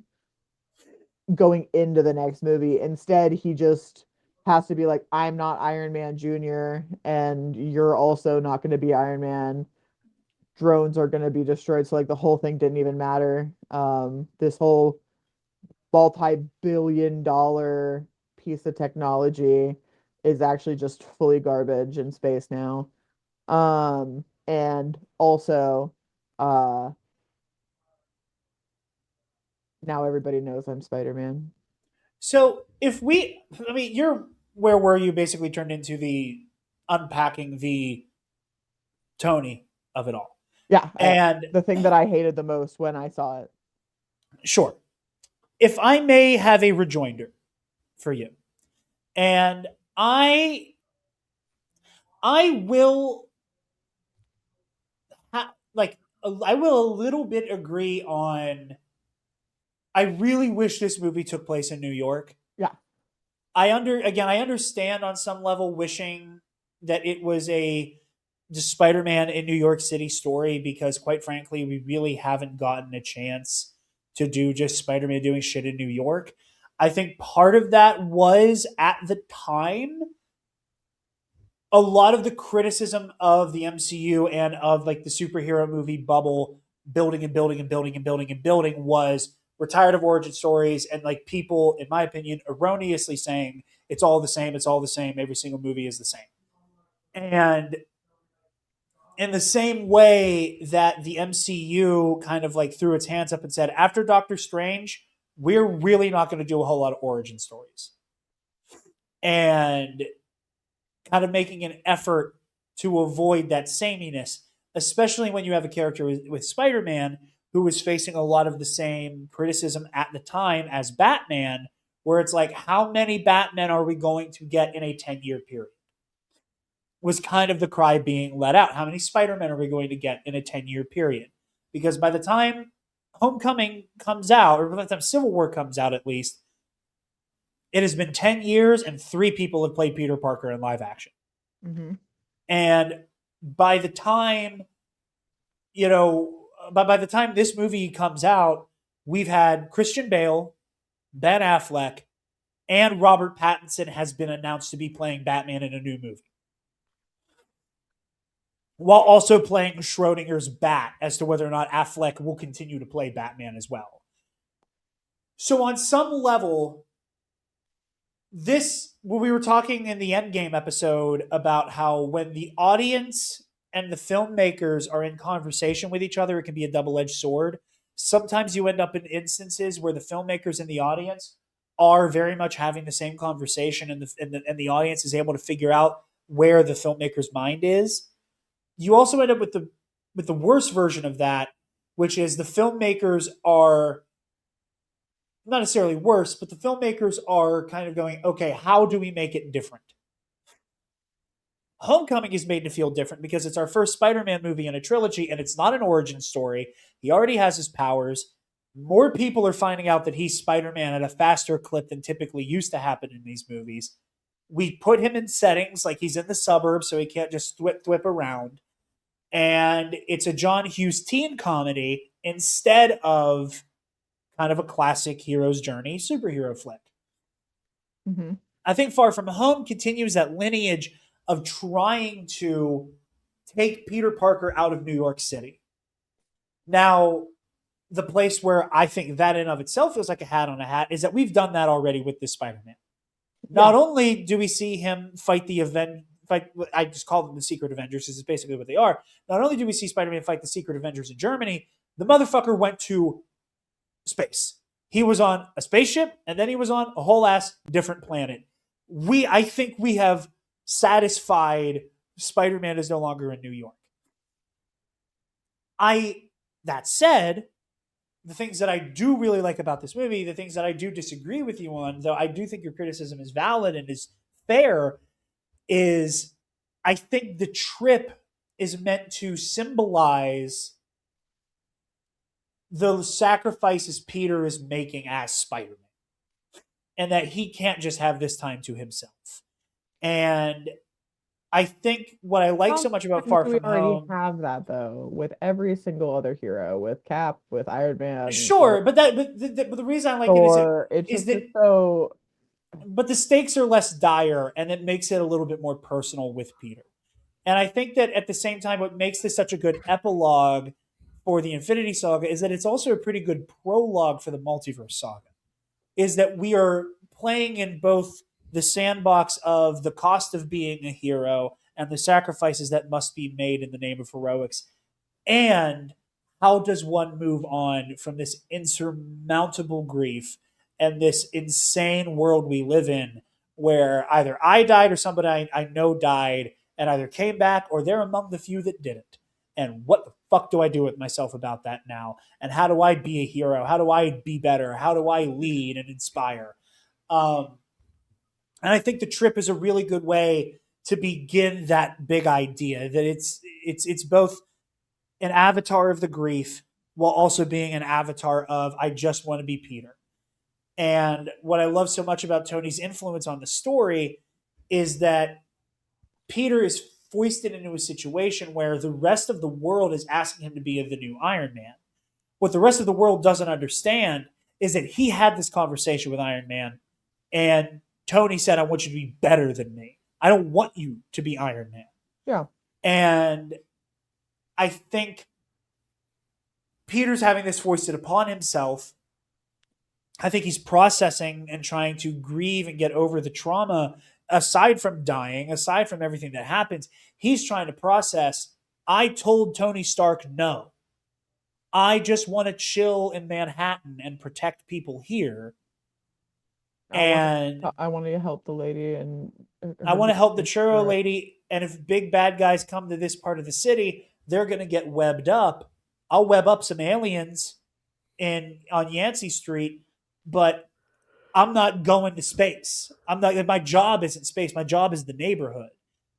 going into the next movie. Instead, he just has to be like, I'm not Iron Man Jr., and you're also not going to be Iron Man. Drones are going to be destroyed. So, like, the whole thing didn't even matter. This whole multi-billion-dollar piece of technology is actually just fully garbage in space now. And also, now everybody knows I'm Spider-Man. So where were you basically turned into the unpacking the Tony of it all. Yeah, And the thing that I hated the most when I saw it. sure, if I may have a rejoinder for you, and I will I will a little bit agree on. I really wish this movie took place in New York. Yeah. I understand on some level wishing that it was a just Spider-Man in New York City story because quite frankly, we really haven't gotten a chance to do just Spider-Man doing shit in New York. I think part of that was at the time a lot of the criticism of the MCU and of like the superhero movie bubble building and building and building and building and building was we're tired of origin stories and like people, in my opinion, erroneously saying it's all the same, every single movie is the same. And in the same way that the MCU kind of like threw its hands up and said, after Doctor Strange, we're really not going to do a whole lot of origin stories. And kind of making an effort to avoid that sameness, especially when you have a character with Spider-Man who was facing a lot of the same criticism at the time as Batman, where it's like, how many Batmen are we going to get in a 10-year period? Was kind of the cry being let out. How many Spider-Men are we going to get in a 10-year period? Because by the time Homecoming comes out, or by the time Civil War comes out at least, it has been 10 years and 3 people have played Peter Parker in live action. Mm-hmm. And by the time, by the time this movie comes out, we've had Christian Bale, Ben Affleck, and Robert Pattinson has been announced to be playing Batman in a new movie. While also playing Schrodinger's bat as to whether or not Affleck will continue to play Batman as well. So on some level, when we were talking in the Endgame episode about how when the audience and the filmmakers are in conversation with each other, it can be a double-edged sword. Sometimes you end up in instances where the filmmakers and the audience are very much having the same conversation, and the audience is able to figure out where the filmmaker's mind is. You also end up with the worst version of that, which is the filmmakers are not necessarily worse, but the filmmakers are kind of going, okay, how do we make it different? Homecoming is made to feel different because it's our first Spider-Man movie in a trilogy, and it's not an origin story. He already has his powers. More people are finding out that he's Spider-Man at a faster clip than typically used to happen in these movies. We put him in settings like he's in the suburbs, so he can't just thwip around. And it's a John Hughes teen comedy instead of kind of a classic hero's journey superhero flick. Mm-hmm. I think Far From Home continues that lineage of trying to take Peter Parker out of New York City. Now, the place where I think that in of itself feels like a hat on a hat is that we've done that already with this Spider-Man. Not only do we see him fight I just call them the Secret Avengers, this is basically what they are. Not only do we see Spider-Man fight the Secret Avengers in Germany, the motherfucker went to space. He was on a spaceship, and then he was on a whole ass different planet. I think we have satisfied Spider-Man is no longer in New York. That said, the things that I do really like about this movie, the things that I do disagree with you on, though I do think your criticism is valid and is fair, is I think the trip is meant to symbolize the sacrifices Peter is making as Spider-Man, and that he can't just have this time to himself. And I think what I like so much about Far we From already Home, have that though with every single other hero, with Cap, with Iron Man, sure, with but the reason I like Thor. it It's is just that, it's so but the stakes are less dire, and it makes it a little bit more personal with Peter. And I think that at the same time, what makes this such a good epilogue for the Infinity Saga is that it's also a pretty good prologue for the Multiverse Saga. Is that we are playing in both the sandbox of the cost of being a hero and the sacrifices that must be made in the name of heroics, and how does one move on from this insurmountable grief and this insane world we live in where either I died or somebody I know died and either came back or they're among the few that didn't. And what the fuck do I do with myself about that now? And how do I be a hero? How do I be better? How do I lead and inspire? And I think the trip is a really good way to begin that big idea that it's both an avatar of the grief while also being an avatar of I just want to be Peter. And what I love so much about Tony's influence on the story is that Peter is foisted into a situation where the rest of the world is asking him to be the new Iron Man. What the rest of the world doesn't understand is that he had this conversation with Iron Man, and Tony said, I want you to be better than me. I don't want you to be Iron Man. yeah. And I think Peter's having this foisted upon himself. I think he's processing and trying to grieve and get over the trauma. Aside from dying, aside from everything that happens, he's trying to process, I told Tony Stark no. I just want to chill in Manhattan and protect people here. I wanted to help the lady, and I want to help the churro lady. And if big bad guys come to this part of the city, they're going to get webbed up. I'll web up some aliens on Yancey Street, but I'm not going to space. My job isn't space. My job is the neighborhood.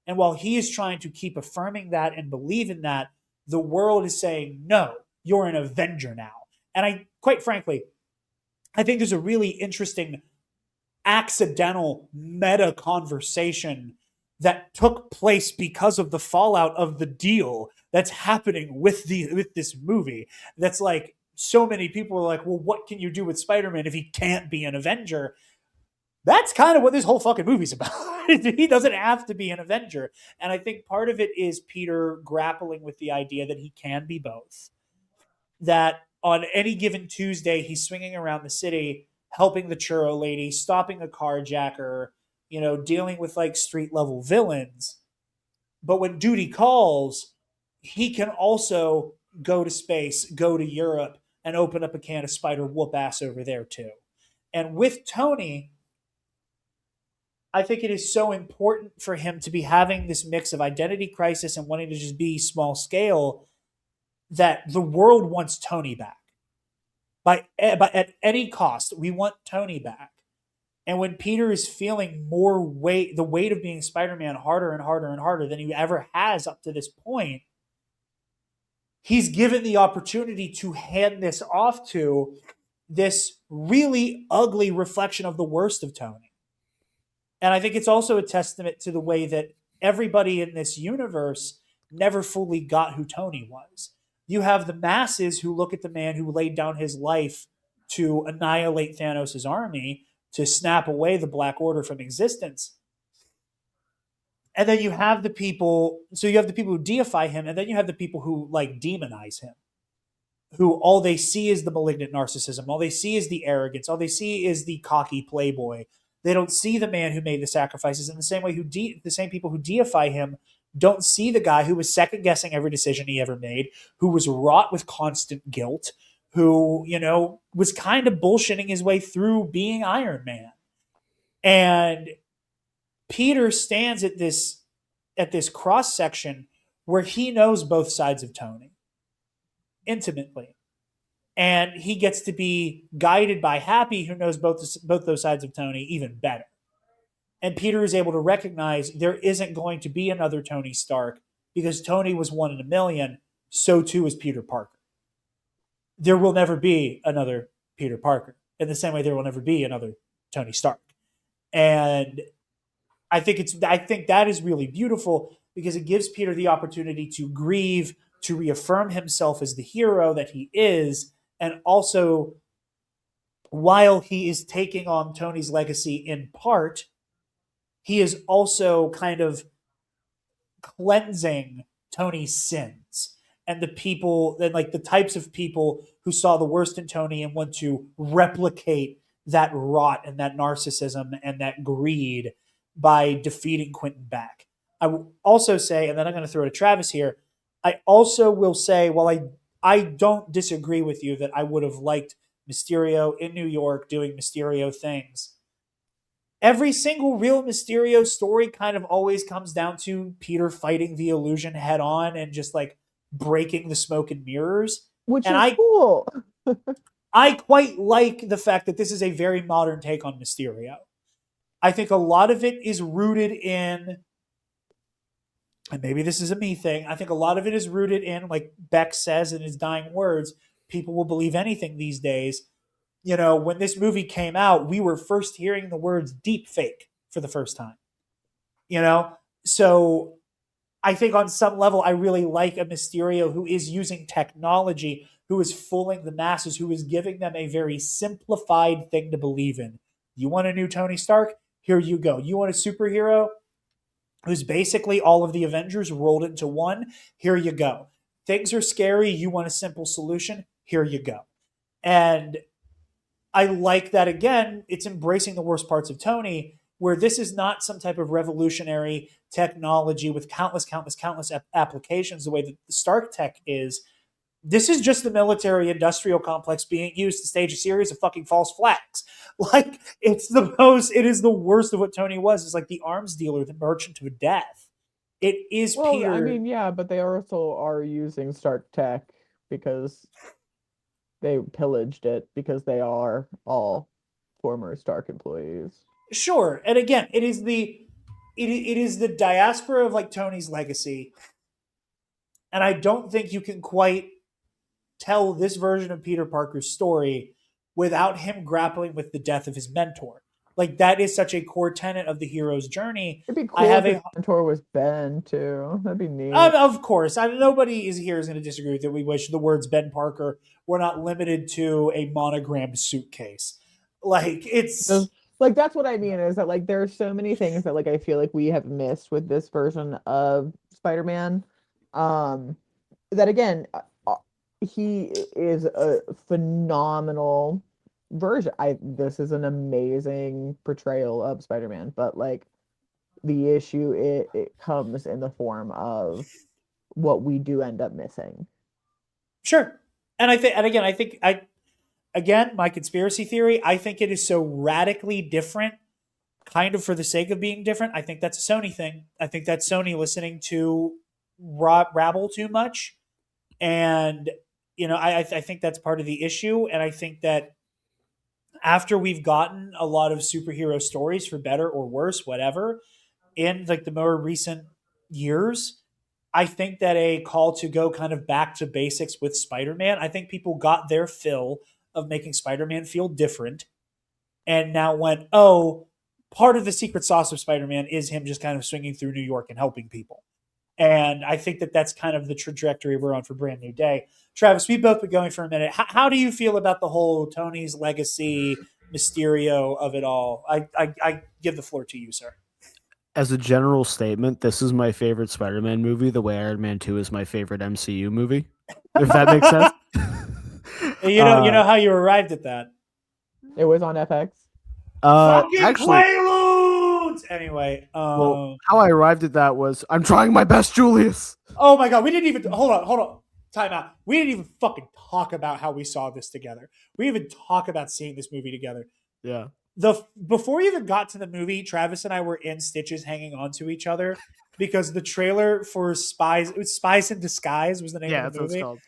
And while he is trying to keep affirming that and believe in that, the world is saying, no, you're an Avenger now. And quite frankly, I think there's a really interesting accidental meta conversation that took place because of the fallout of the deal that's happening with this movie. That's like, so many people are like, well, what can you do with Spider-Man if he can't be an Avenger? That's kind of what this whole fucking movie's about. He doesn't have to be an Avenger. And I think part of it is Peter grappling with the idea that he can be both. That on any given Tuesday, he's swinging around the city, helping the churro lady, stopping a carjacker, dealing with like street level villains. But when duty calls, he can also go to space, go to Europe, and open up a can of spider whoop ass over there too. And with Tony, I think it is so important for him to be having this mix of identity crisis and wanting to just be small scale that the world wants Tony back. But at any cost, we want Tony back. And when Peter is feeling the weight of being Spider-Man harder and harder and harder than he ever has up to this point, he's given the opportunity to hand this off to this really ugly reflection of the worst of Tony. And I think it's also a testament to the way that everybody in this universe never fully got who Tony was. You have the masses who look at the man who laid down his life to annihilate Thanos' army, to snap away the Black Order from existence. And then you have the people who deify him, and then you have the people who like demonize him, who all they see is the malignant narcissism, all they see is the arrogance, all they see is the cocky playboy. They don't see the man who made the sacrifices in the same way the same people who deify him don't see the guy who was second guessing every decision he ever made, who was wrought with constant guilt, who, was kind of bullshitting his way through being Iron Man. And Peter stands at this cross section where he knows both sides of Tony. intimately. And he gets to be guided by Happy, who knows both those sides of Tony even better. And Peter is able to recognize there isn't going to be another Tony Stark because Tony was one in a million. So too is Peter Parker. There will never be another Peter Parker in the same way there will never be another Tony Stark. And I think that is really beautiful because it gives Peter the opportunity to grieve, to reaffirm himself as the hero that he is, and also while he is taking on Tony's legacy in part, he is also kind of cleansing Tony's sins and the people and like the types of people who saw the worst in Tony and want to replicate that rot and that narcissism and that greed by defeating Quentin Beck. I will also say, and then I'm going to throw to Travis here, I also will say, while I don't disagree with you that I would have liked Mysterio in New York doing Mysterio things, every single real Mysterio story kind of always comes down to Peter fighting the illusion head on and just like breaking the smoke and mirrors. Which and is cool. I quite like the fact that this is a very modern take on Mysterio. I think a lot of it is rooted in, and maybe this is a me thing, I think a lot of it is rooted in, like Beck says in his dying words, people will believe anything these days. You know, when this movie came out, we were first hearing the words deep fake for the first time. You know? So I think on some level, I really like a Mysterio who is using technology, who is fooling the masses, who is giving them a very simplified thing to believe in. You want a new Tony Stark? Here you go. You want a superhero who's basically all of the Avengers rolled into one? Here you go. Things are scary. You want a simple solution? Here you go. And I like that, again, it's embracing the worst parts of Tony, where this is not some type of revolutionary technology with countless applications the way that the Stark tech is. This is just the military industrial complex being used to stage a series of fucking false flags. Like, it is the worst of what Tony was. It's like the arms dealer, the merchant of death. It is Peter. I mean, yeah, but they also are using Stark tech because they pillaged it because they are all former Stark employees. Sure. And again, it is the diaspora of like Tony's legacy. And I don't think you can quite tell this version of Peter Parker's story without him grappling with the death of his mentor. Like, that is such a core tenet of the hero's journey. It'd be cool if his mentor was Ben too. That'd be neat. Of course. Nobody is going to disagree with it. We wish the words Ben Parker were not limited to a monogrammed suitcase. Like, it's... Like, that's what I mean, is that, like, there are so many things that, like, I feel like we have missed with this version of Spider-Man. That, again, he is a phenomenal version. This is an amazing portrayal of Spider-Man, but, like, the issue, it comes in the form of what we do end up missing. Sure. And I think my conspiracy theory, I think it is so radically different, kind of for the sake of being different. I think that's a Sony thing. I think that's Sony listening to rabble too much. And, you know, I think that's part of the issue. And I think that after we've gotten a lot of superhero stories, for better or worse, whatever, in like the more recent years, I think that a call to go kind of back to basics with Spider-Man, I think people got their fill of making Spider-Man feel different and now went, oh, part of the secret sauce of Spider-Man is him just kind of swinging through New York and helping people. And I think that that's kind of the trajectory we're on for Brand New Day. Travis, we've both been going for a minute. How do you feel about the whole Tony's legacy, Mysterio of it all? I give the floor to you, sir. As a general statement, this is my favorite Spider-Man movie, the way Iron Man 2 is my favorite MCU movie. If that makes sense. You know how you arrived at that? It was on FX. Actually, Quaaludes! Anyway, well, how I arrived at that was, I'm trying my best, Julius. Oh my god, we didn't even hold on. Time out. We didn't even fucking talk about how we saw this together. We didn't even talk about seeing this movie together. Yeah. Before we even got to the movie, Travis and I were in stitches hanging on to each other because the trailer for Spies in Disguise was the name Yeah, of that's the what it's movie. called.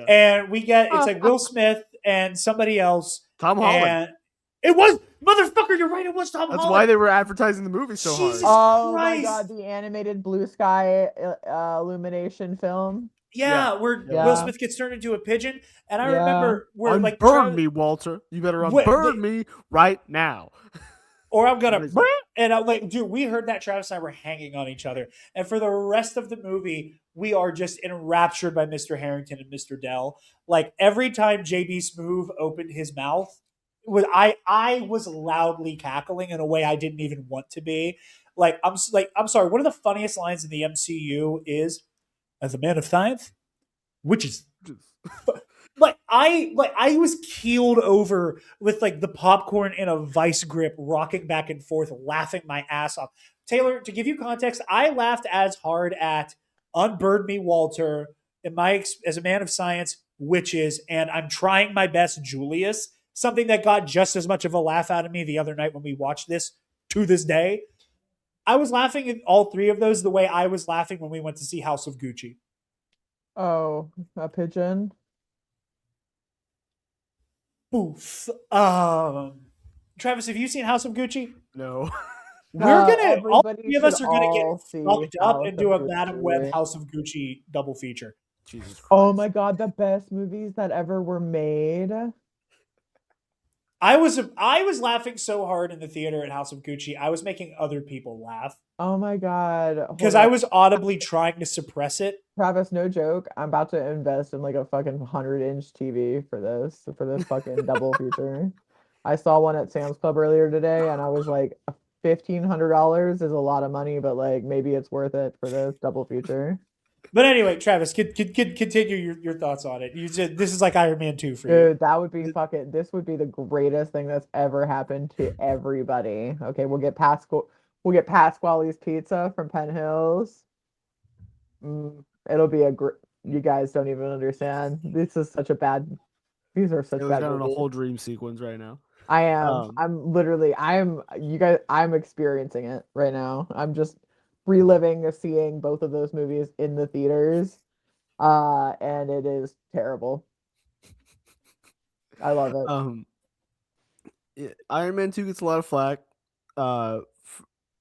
Yeah. And it's like Will Smith and somebody else. Tom Holland. And it was, motherfucker, you're right, it was Tom That's Holland. why they were advertising the movie so hard. Jesus Oh my Christ. god, the animated blue sky illumination film. Yeah, where Yeah. Will Smith gets turned into a pigeon. And I Yeah. remember where Unburn me, Walter. You better Wait, unburn me right now. or I'm gonna What is that? and I'm like, dude, we heard that. Travis and I were hanging on each other, and for the rest of the movie, we are just enraptured by Mr. Harrington and Mr. Dell. Like every time JB Smoove opened his mouth, I was loudly cackling in a way I didn't even want to be. I'm sorry. One of the funniest lines in the MCU is, "As a man of science, witches." I was keeled over with like the popcorn in a vice grip, rocking back and forth, laughing my ass off. Taylor, to give you context, I laughed as hard at "Unburn Me, Walter," as a man of science, witches, and "I'm trying my best, Julius." Something that got just as much of a laugh out of me the other night when we watched this. To this day, I was laughing at all three of those the way I was laughing when we went to see House of Gucci. Oh, a pigeon. Oof. Travis, have you seen House of Gucci? No. We're gonna all everybody three of us should are gonna all get see fucked up House and do of a Madam Web Gucci. House of Gucci double feature. Jesus Christ. Oh my god, the best movies that ever were made. I was laughing so hard in the theater at House of Gucci, I was making other people laugh Oh my god. because Hold I on. was audibly trying to suppress it. Travis, no joke. I'm about to invest in like a fucking 100-inch TV for this fucking double feature. I saw one at Sam's Club earlier today, and I was like, $1,500 is a lot of money, but like maybe it's worth it for this double feature. But anyway, Travis, continue your thoughts on it. You said this is like Iron Man 2 for you. Dude, that would be fucking. This would be the greatest thing that's ever happened to everybody. Okay, we'll get Pasquale's Pizza from Penn Hills. It'll be you guys don't even understand. These are such bad Taylor's got on a movies. whole dream sequence right now. I am. I'm experiencing it right now. I'm just reliving seeing both of those movies in the theaters. And it is terrible. I love it. Iron Man 2 gets a lot of flack.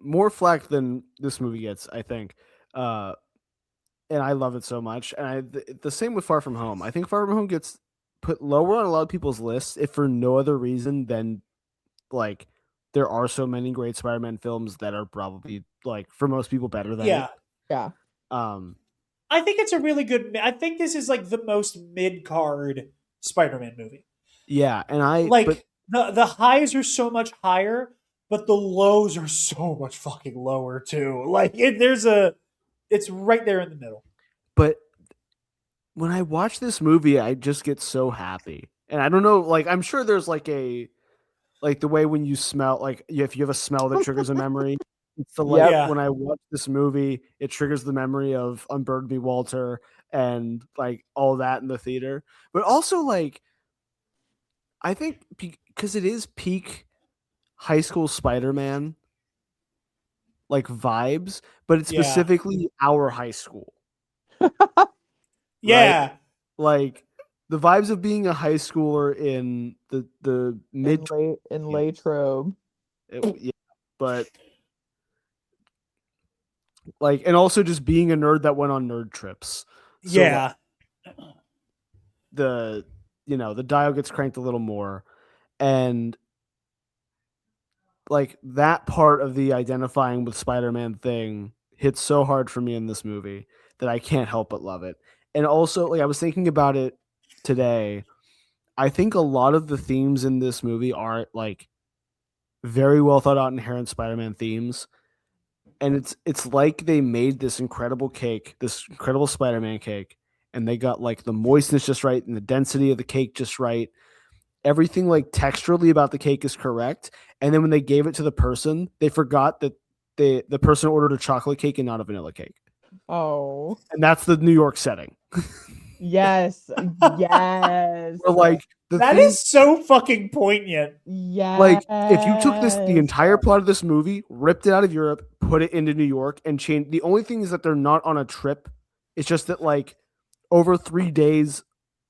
More flack than this movie gets, I think. And I love it so much. And the same with Far From Home. I think Far From Home gets put lower on a lot of people's lists, if for no other reason than like there are so many great Spider-Man films that are probably like for most people better than it. Yeah. I think it's a really good. I think this is like the most mid-card Spider-Man movie. Yeah, and the highs are so much higher, but the lows are so much fucking lower too. Like it's right there in the middle. But when I watch this movie, I just get so happy, and I don't know. Like I'm sure there's like the way when you smell, like if you have a smell that triggers a memory. It's when I watch this movie, it triggers the memory of Unburn Me, Walter, and like all that in the theater. But also like, I think because it is peak high school Spider-Man like vibes, but it's specifically our high school. Yeah. Right? Like the vibes of being a high schooler in the mid in Latrobe. Yeah, but like, and also just being a nerd that went on nerd trips. So yeah. The dial gets cranked a little more, and like that part of the identifying with Spider-Man thing hits so hard for me in this movie that I can't help but love it. And also, like I was thinking about it today, I think a lot of the themes in this movie are like very well thought out inherent Spider-Man themes. And it's like they made this incredible cake, this incredible Spider-Man cake, and they got like the moistness just right and the density of the cake just right. Everything like texturally about the cake is correct. And then when they gave it to the person, they forgot that the person ordered a chocolate cake and not a vanilla cake. Oh. And that's the New York setting. Yes. Yes. Or like that is so fucking poignant. Yeah. Like if you took the entire plot of this movie, ripped it out of Europe, put it into New York and change. The only thing is that they're not on a trip. It's just that like over 3 days,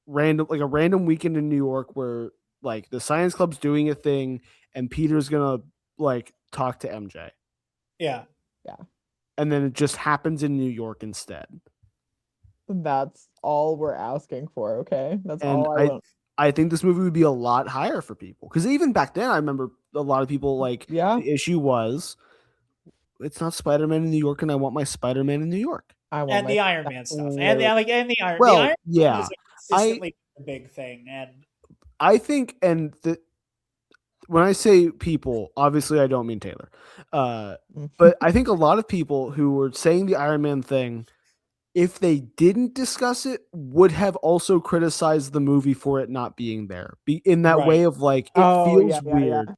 a random weekend in New York where like the science club's doing a thing and Peter's gonna like talk to MJ. Yeah. And then it just happens in New York instead. That's all we're asking for, okay? That's And all I want. I think this movie would be a lot higher for people. Because even back then, I remember a lot of people like Yeah. the issue was it's not Spider-Man in New York, and I want my Spider-Man in New York. I want And my the Iron Man stuff. And the Literally. Iron Well, Man yeah. is consistently a big thing. And I think, when I say people, obviously I don't mean Taylor. But I think a lot of people who were saying the Iron Man thing, if they didn't discuss it, would have also criticized the movie for it not being there. In that Right. way of like, it Oh, feels yeah, yeah, weird. yeah.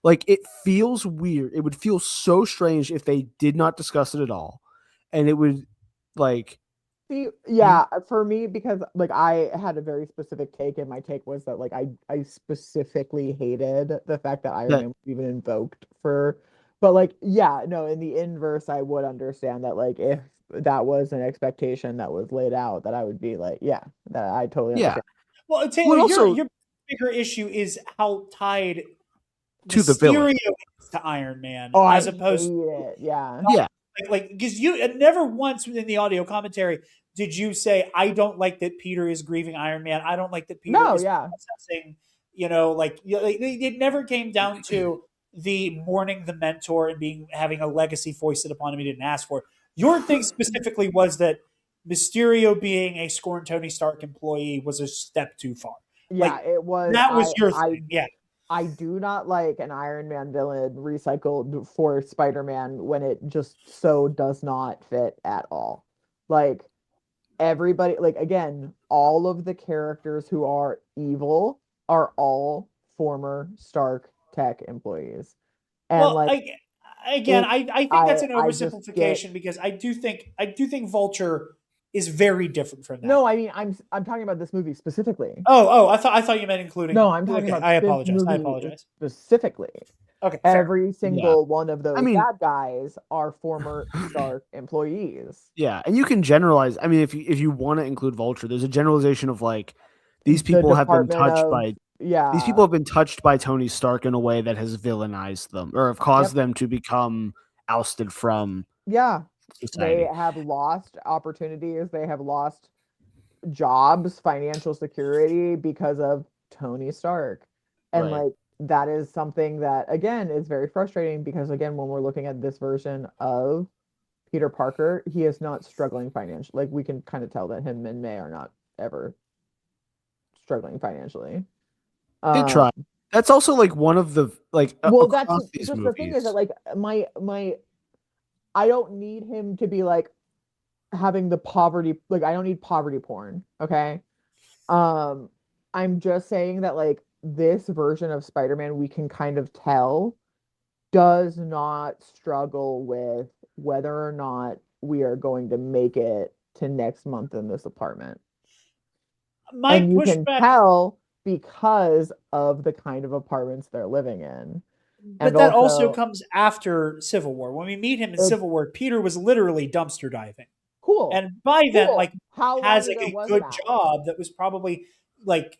Like, it feels weird. It would feel so strange if they did not discuss it at all. And it would, like... See, yeah, for me, because like I had a very specific take, and my take was that like I specifically hated the fact that Iron Man was even invoked for, but like yeah, no, in the inverse, I would understand that like if that was an expectation that was laid out, that I would be like, yeah, that I totally Yeah. understand. well, Taylor, also- your bigger issue is how tied To the villain. Mysterio is to Iron Man, Oh, as I opposed hate it. Yeah. Yeah. like because you never once in the audio commentary did you say I don't like that Peter is grieving Iron Man. I don't like that Peter No, is yeah. processing. It never came down to the mourning the mentor and having a legacy foisted upon him he didn't ask for. Your thing specifically was that Mysterio being a scorned Tony Stark employee was a step too far. Yeah, Like, it was. that was your I thing. Yeah. I do not like an Iron Man villain recycled for Spider-Man when it just so does not fit at all. Like everybody, like again, all of the characters who are evil are all former Stark Tech employees. And Well, like I think that's an I just oversimplification because I do think Vulture is very different from that. no, I mean I'm talking about this movie specifically. Oh, I thought you meant including. No, I'm talking okay, about I this apologize. movie specifically. Okay, fair. Every single one of those I mean- bad guys are former Stark employees. Yeah, and you can generalize. I mean, if you want to include Vulture, there's a generalization of like these The people have been Department touched of- by Yeah. these people have been touched by Tony Stark in a way that has villainized them or have caused them to become ousted from Yeah. society. They have lost opportunities. They have lost jobs, financial security because of Tony Stark. And Right. like that is something that again is very frustrating because again when we're looking at this version of Peter Parker, he is not struggling financially. Like we can kind of tell that him and May are not ever struggling financially. They try. That's also like one of the like Well, across that's these just movies. the thing is that like my I don't need him to be like having the poverty, like I don't need poverty porn, okay? I'm just saying that like this version of Spider-Man we can kind of tell does not struggle with whether or not we are going to make it to next month in this apartment. My And you can pushback, tell because of the kind of apartments they're living in. but And that also comes after Civil War. When we meet him in It's- Civil War, Peter was literally dumpster diving, cool. and by then, Cool. like, How long has ago like a was good that? job that was probably like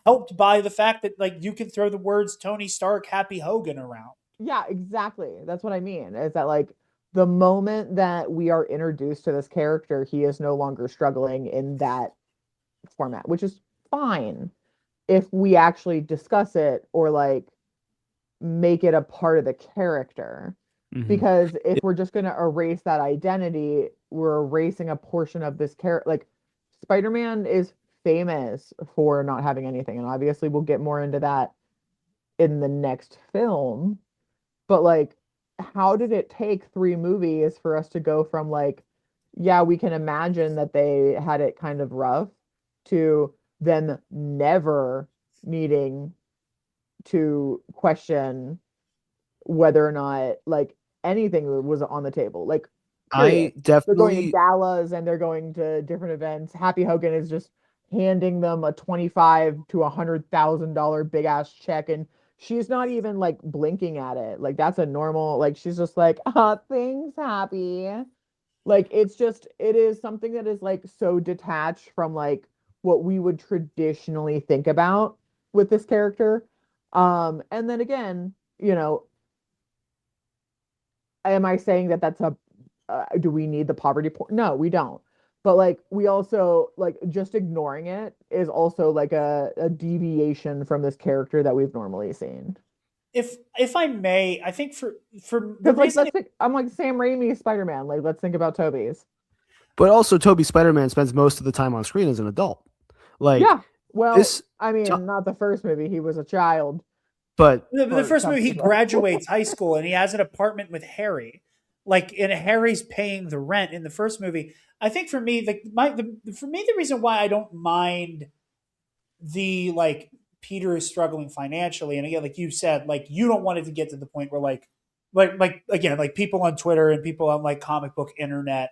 helped by the fact that like you can throw the words Tony Stark, Happy Hogan around. Yeah, exactly. That's what I mean. Is that like the moment that we are introduced to this character, he is no longer struggling in that format, which is fine if we actually discuss it or like make it a part of the character. Mhm. Because if we're just going to erase that identity, we're erasing a portion of this character. Like Spider-Man is famous for not having anything, and obviously we'll get more into that in the next film. But like, how did it take 3 movies for us to go from like, yeah, we can imagine that they had it kind of rough to them never needing to question whether or not like anything was on the table. Like, I period. They're going to definitely galas and they're going to different events. Happy Hogan is just handing them a $25,000 to $100,000 big ass check and she's not even like blinking at it. Like that's a normal, like she's just like, things happy. Like it is something that is like so detached from like what we would traditionally think about with this character. And then again, am I saying that that's a do we need the poverty porn? No, we don't. But like we also like just ignoring it is also like a deviation from this character that we've normally seen. If I may, I think for the Because like reason I'm like Sam Raimi Spider-Man. Like let's think about Toby's. But also, Toby Spider-Man spends most of the time on screen as an adult. Like Yeah. Well, this, I mean, not the first movie. He was a child. but the first movie he chunks of it. graduates high school and he has an apartment with Harry, like, and Harry's paying the rent in the first movie. I think for me, the reason why I don't mind the like Peter is struggling financially, and again, like you said, like you don't want it to get to the point where like again, like people on Twitter and people on like comic book internet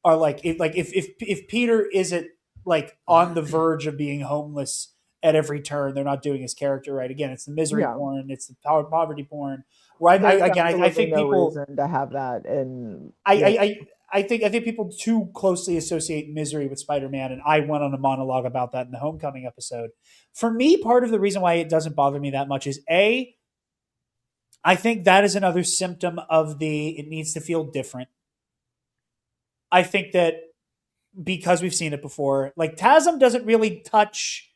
are like if Peter isn't like on the verge of being homeless at every turn, they're not doing his character right. Again, it's the misery Yeah. porn, it's the poverty porn. Where There's I absolutely think no people reason to have that. And I think people too closely associate misery with Spider-Man, and I went on a monologue about that in the Homecoming episode. For me, part of the reason why it doesn't bother me that much is I think that is another symptom of it needs to feel different. I think that because we've seen it before, like TASM doesn't really touch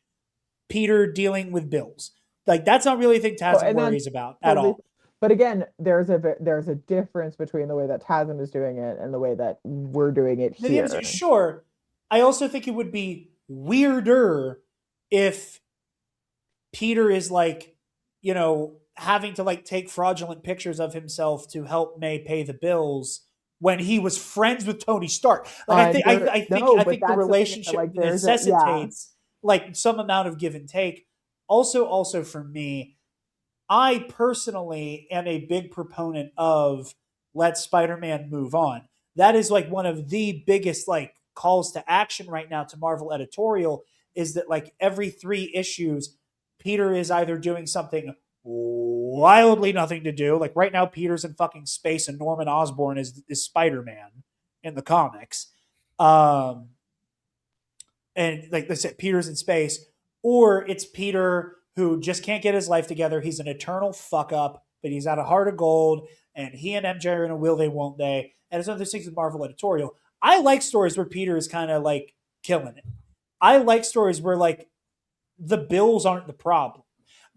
Peter dealing with bills. Like that's not really a thing TASM and worries about at totally. all. But again, there's a difference between the way that Tasm is doing it and the way that we're doing it here. Sure. I also think it would be weirder if Peter is like, having to like take fraudulent pictures of himself to help May pay the bills when he was friends with Tony Stark. Like I think the relationship like, necessitates like some amount of give and take. Also for me, I personally am a big proponent of let Spider-Man move on. That is like one of the biggest like calls to action right now to Marvel editorial is that like every 3 issues, Peter is either doing something wildly nothing to do. Like right now, Peter's in fucking space and Norman Osborn is Spider-Man in the comics. And like I said, Peter's in space, or it's Peter who just can't get his life together. He's an eternal fuck up, but he's got a heart of gold, and he and MJ are in a will they, won't they. And it's one of those things with Marvel editorial. I like stories where Peter is kind of like killing it. I like stories where like the bills aren't the problem.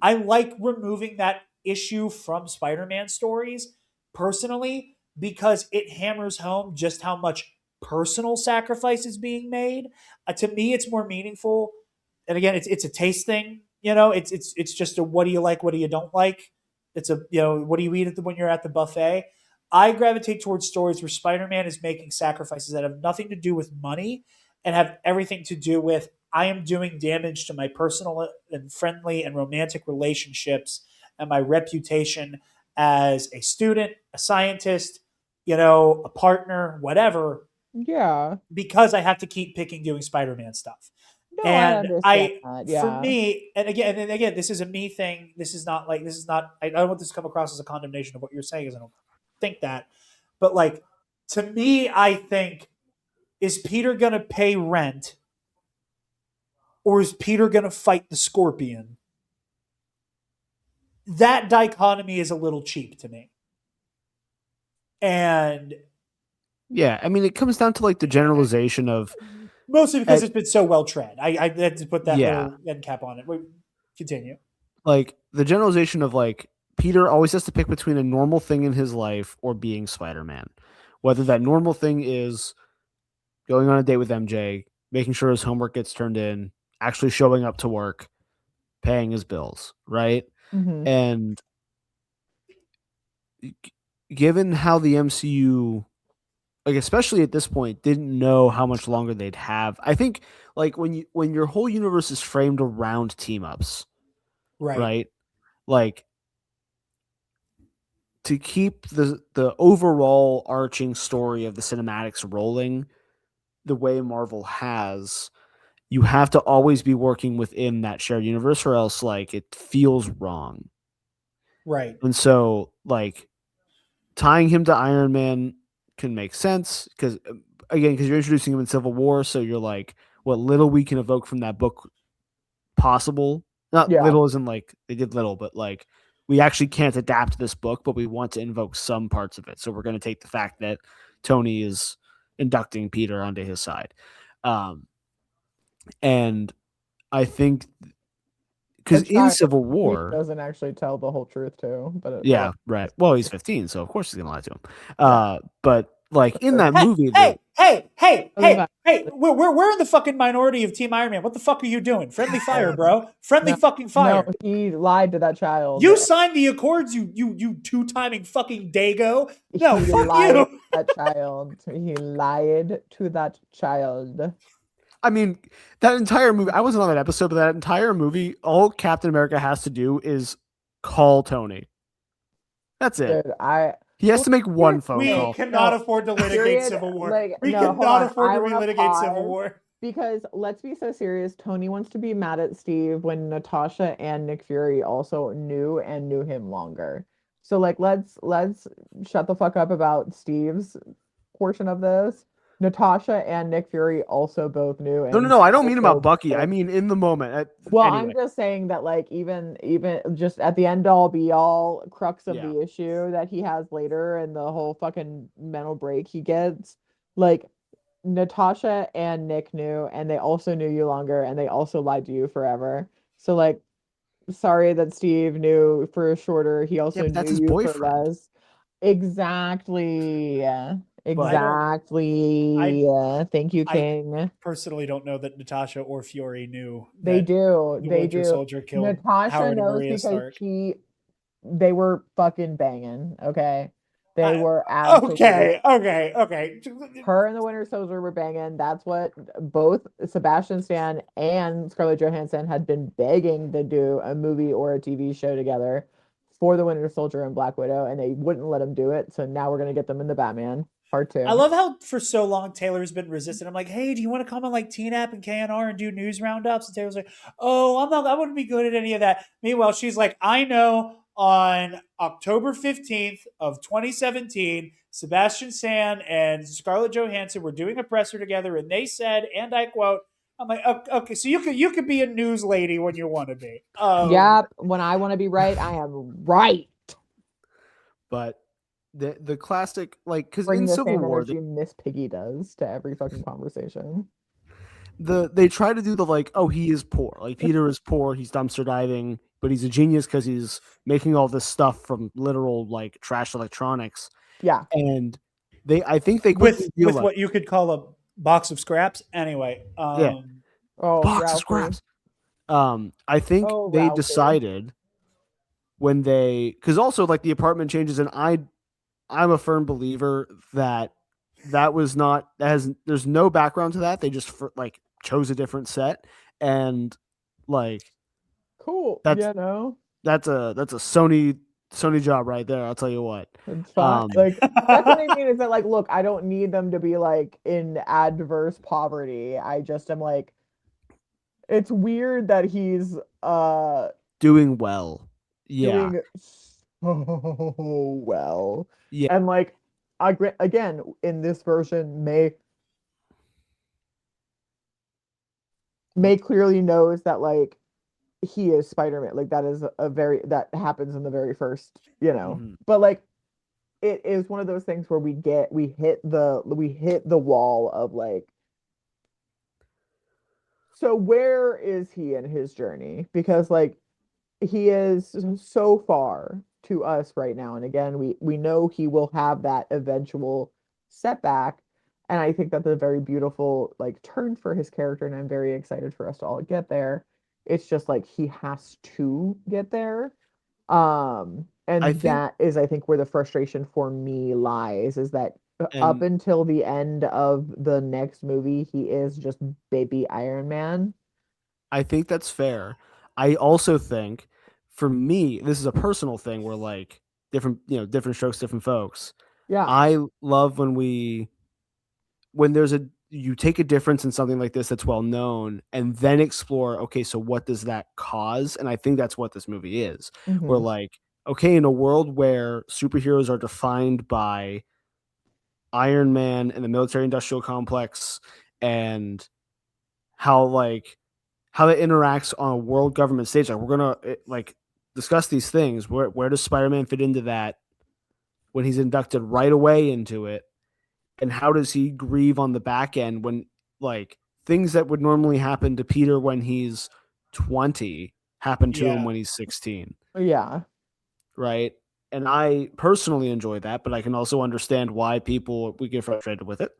I like removing that issue from Spider-Man stories personally because it hammers home just how much personal sacrifice is being made. To me, it's more meaningful. And again, it's a taste thing. It's just a what do you like, what do you don't like. It's a what do you eat when you're at the buffet. I gravitate towards stories where Spider-Man is making sacrifices that have nothing to do with money and have everything to do with I am doing damage to my personal and friendly and romantic relationships and my reputation as a student, a scientist, a partner, whatever. Yeah. Because I have to keep doing Spider-Man stuff. No, And I understand that. Yeah. for me, and again, this is a me thing. This is not. I don't want this to come across as a condemnation of what you're saying, because I don't think that. But like, to me, I think, is Peter gonna pay rent, or is Peter gonna fight the Scorpion? That dichotomy is a little cheap to me. And yeah, I mean, it comes down to like the generalization of mostly because it's been so well tread. I had to put that little end cap on it. Continue. Like the generalization of like Peter always has to pick between a normal thing in his life or being Spider-Man. Whether that normal thing is going on a date with MJ, making sure his homework gets turned in, actually showing up to work, paying his bills, right? Mm-hmm. And given how the MCU, like especially at this point, didn't know how much longer they'd have. I think like when your whole universe is framed around team ups, right? Like to keep the overall arching story of the cinematics rolling the way Marvel has, you have to always be working within that shared universe, or else like it feels wrong. Right. And so, like, tying him to Iron Man can make sense because, again, because you're introducing him in Civil War, so you're like, what little we can evoke from that book possible. Not Yeah. little as in like they did little, but like we actually can't adapt this book, but we want to invoke some parts of it. So we're going to take the fact that Tony is inducting Peter onto his side. And I think because Which in not Civil he War, doesn't actually tell the whole truth too, but yeah, right. Well, he's 15, so of course he's gonna lie to him. Yeah. But like in that Hey, movie, hey, hey, Doesn't hey, matter. hey, we're in the fucking minority of Team Iron Man. What the fuck are you doing? Friendly fire, bro. Friendly No, fucking fire. No, he lied to that child. You signed the accords, you two-timing fucking dago. No, He fuck lied you. to that child. He lied to that child. I mean, that entire movie, I wasn't on that episode, but that entire movie, all Captain America has to do is call Tony. That's it. Dude, He has to make one phone We call. cannot No, afford to litigate period, Civil War. like, We no, hold cannot on. afford I to wanna relitigate Civil pause. War. Because let's be so serious, Tony wants to be mad at Steve when Natasha and Nick Fury also knew him longer. So like let's shut the fuck up about Steve's portion of this. Natasha and Nick Fury also both knew and No. I don't mean also about Bucky. I both- mean in the moment. Well, Anyway. I'm just saying that like even just at the end all be all crux of Yeah. the issue that he has later and the whole fucking mental break he gets, like Natasha and Nick knew, and they also knew you longer, and they also lied to you forever. So like, sorry that Steve knew for shorter. He also but that's knew his you for boyfriend. less. Exactly. Exactly. Thank you, I King. personally don't know that Natasha or Fury knew They that do. the They Winter do. Soldier killed Natasha Howard and knows Maria because Stark. they were fucking banging. Okay. They I- were absolutely Okay. her and the Winter Soldier were banging. That's what both Sebastian Stan and Scarlett Johansson had been begging to do a movie or a TV show together for the Winter Soldier and Black Widow, and they wouldn't let them do it. So now we're gonna get them in the Batman part 2. I love how for so long Taylor's been resistant. I'm like, hey, do you want to come on like TNAP and KNR and do news roundups? And Taylor's like, oh, I wouldn't be good at any of that. Meanwhile, she's like, I know on October 15th of 2017, Sebastian Stan and Scarlett Johansson were doing a presser together, and they said, and I quote, I'm like, okay, so you could be a news lady when you want to be. Yep. When I want to be right, I am right. But the classic, like, because Bring in the Civil same War, energy Miss Piggy does to every fucking conversation. they try to do the like, oh, he is poor. Like Peter is poor. He's dumpster diving, but he's a genius because he's making all this stuff from literal like trash electronics. Yeah. And I think they with quickly realized, what you could call a box of scraps. Anyway, Yeah. Oh, box of Ralphie. scraps. I think Oh, they Ralphie. decided when because also like the apartment changes, and I'm a firm believer that was not there's no background to that. They just like chose a different set, and like Cool. That's- Yeah, no. that's a Sony job right there. I'll tell you what. It's fine. Like that's what I mean is that like, look, I don't need them to be like in adverse poverty. I just am like, it's weird that he's Doing well. Yeah. doing so well. Yeah. And like again, in this version, May clearly knows that like he is Spider-Man. Like that is that happens in the very first, Mhm. But like it is one of those things where we hit the wall of like, so where is he in his journey? Because like he is so far to us right now, and again we know he will have that eventual setback, and I think that's a very beautiful like turn for his character, and I'm very excited for us to all get there. It's just like he has to get there. And I think- that is, I think, where the frustration for me lies, is that up And- until the end of the next movie, he is just baby Iron Man. I think that's fair. I also think for me, this is a personal thing where like different strokes, different folks. Yeah. I love when you take a difference in something like this that's well known and then explore, okay, so what does that cause? And I think that's what this movie is. Mhm. Where like okay, in a world where superheroes are defined by Iron Man and the military industrial complex and how it interacts on a world government stage, like we're gonna discuss these things. Where does Spider-Man fit into that when he's inducted right away into it? And how does he grieve on the back end when like things that would normally happen to Peter when he's 20 happen to him when he's 16? Yeah. Right. And I personally enjoy that, but I can also understand why we get frustrated with it.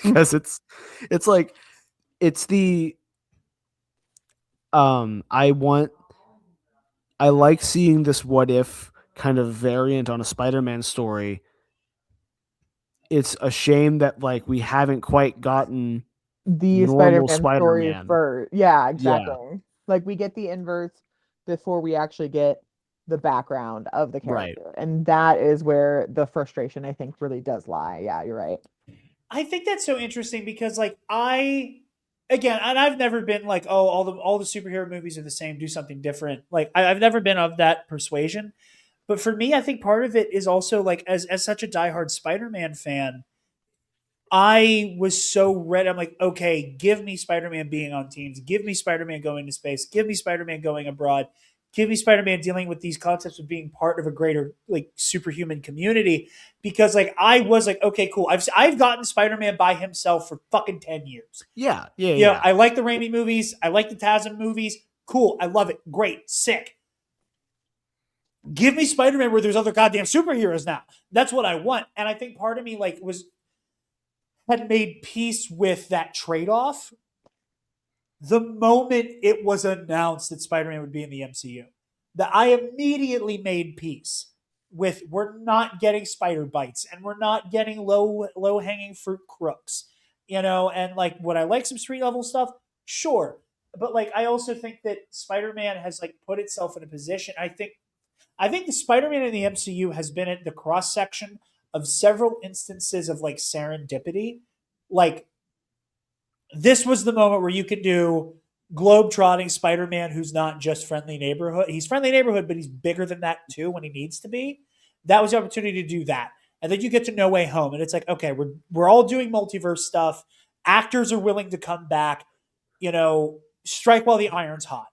Because it's like it's the I like seeing this what if kind of variant on a Spider-Man story. It's a shame that like we haven't quite gotten The normal Spider-Man story Spider-Man. first. Yeah, Yeah. exactly. Like we get the inverse before we actually get the background of the Right. character. And that is where the frustration I think really does lie. Yeah, you're right. I think that's so interesting because like again, and I've never been like, oh, all the superhero movies are the same, do something different. Like I've never been of that persuasion. But for me, I think part of it is also like as such a diehard Spider-Man fan, I was so ready. I'm like, okay, give me Spider-Man being on teams, give me Spider-Man going to space, give me Spider-Man going abroad, give me Spider-Man dealing with these concepts of being part of a greater like superhuman community. Because like I was like, okay, cool. I've gotten Spider-Man by himself for fucking 10 years. Yeah. I like the Raimi movies, I like the TASM movies. Cool, I love it. Great, sick. Give me Spider-Man where there's other goddamn superheroes now. That's what I want. And I think part of me like had made peace with that trade-off the moment it was announced that Spider-Man would be in the MCU. That I immediately made peace with we're not getting spider bites and we're not getting low hanging fruit crooks. And like would I like some street level stuff? Sure. But like I also think that Spider-Man has like put itself in a position. I think the Spider-Man in the MCU has been at the cross section of several instances of like serendipity. Like this was the moment where you could do globe-trotting Spider-Man who's not just friendly neighborhood. He's friendly neighborhood, but he's bigger than that too when he needs to be. That was the opportunity to do that. And then you get to No Way Home, and it's like, okay, we're all doing multiverse stuff. Actors are willing to come back. Strike while the iron's hot.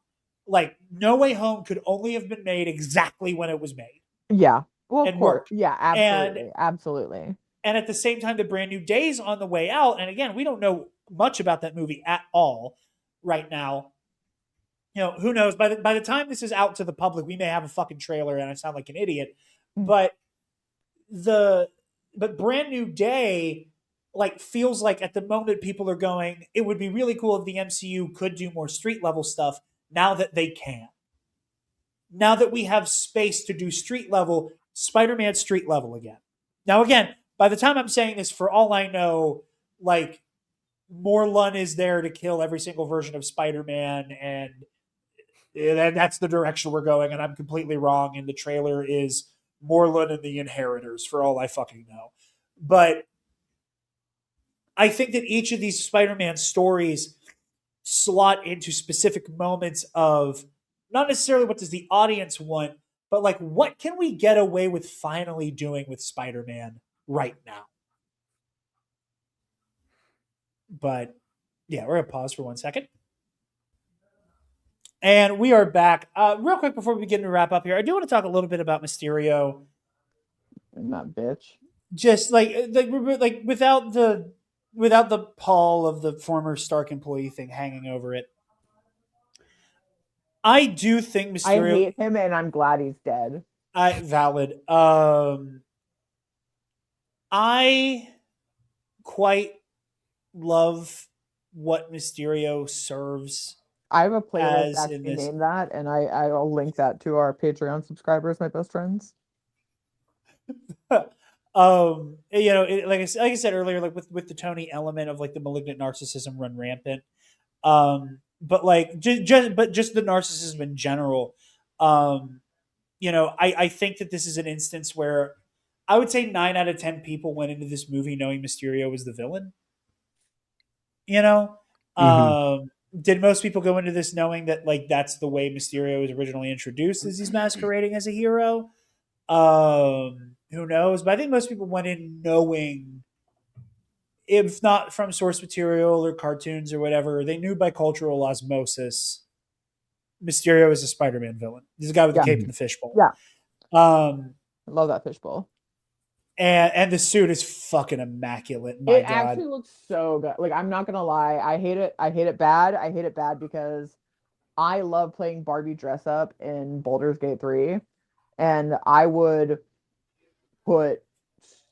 Like No Way Home could only have been made exactly when it was made. Yeah. Well, of And course. worked. Yeah, absolutely. Absolutely. And at the same time, the Brand New Day's on the way out. And again, we don't know much about that movie at all right now. Who knows? By the time this is out to the public, we may have a fucking trailer, and I sound like an idiot. But Brand New Day like feels like at the moment people are going, it would be really cool if the MCU could do more street level stuff now that they can. Now that we have space to do street level, Spider-Man street level again. Now again, by the time I'm saying this, for all I know, like Morlun is there to kill every single version of Spider-Man, and that's the direction we're going, and I'm completely wrong, and the trailer is Morlun and the Inheritors, for all I fucking know. But I think that each of these Spider-Man stories slot into specific moments of not necessarily what does the audience want, but like what can we get away with finally doing with Spider-Man right now? But yeah, we're gonna pause for 1 second. And we are back. Real quick before we begin to wrap up here, I do want to talk a little bit about Mysterio. And that bitch. Just like without the pall of the former Stark employee thing hanging over it. I do think Mysterio. I hate him, and I'm glad he's dead. Valid. I quite love what Mysterio serves. I have a playlist As actually in this- named that, and I'll link that to our Patreon subscribers, my best friends. Like I said earlier, like with the Tony element of like the malignant narcissism run rampant. But like just the narcissism in general. I think that this is an instance where I would say 9 out of 10 people went into this movie knowing Mysterio was the villain. did most people go into this knowing that like that's the way Mysterio was originally introduced, as he's masquerading as a hero? Who knows? But I think most people went in knowing, if not from source material or cartoons or whatever, they knew by cultural osmosis Mysterio is a Spider-Man villain. He's a guy with the Yeah. cape and the fishbowl. Yeah. Um, I love that fishbowl. and the suit is fucking immaculate. My It God. actually looks so good. Like, I'm not gonna lie, I hate it. I hate it bad. I hate it bad because I love playing Barbie dress up in Baldur's Gate 3, and I would put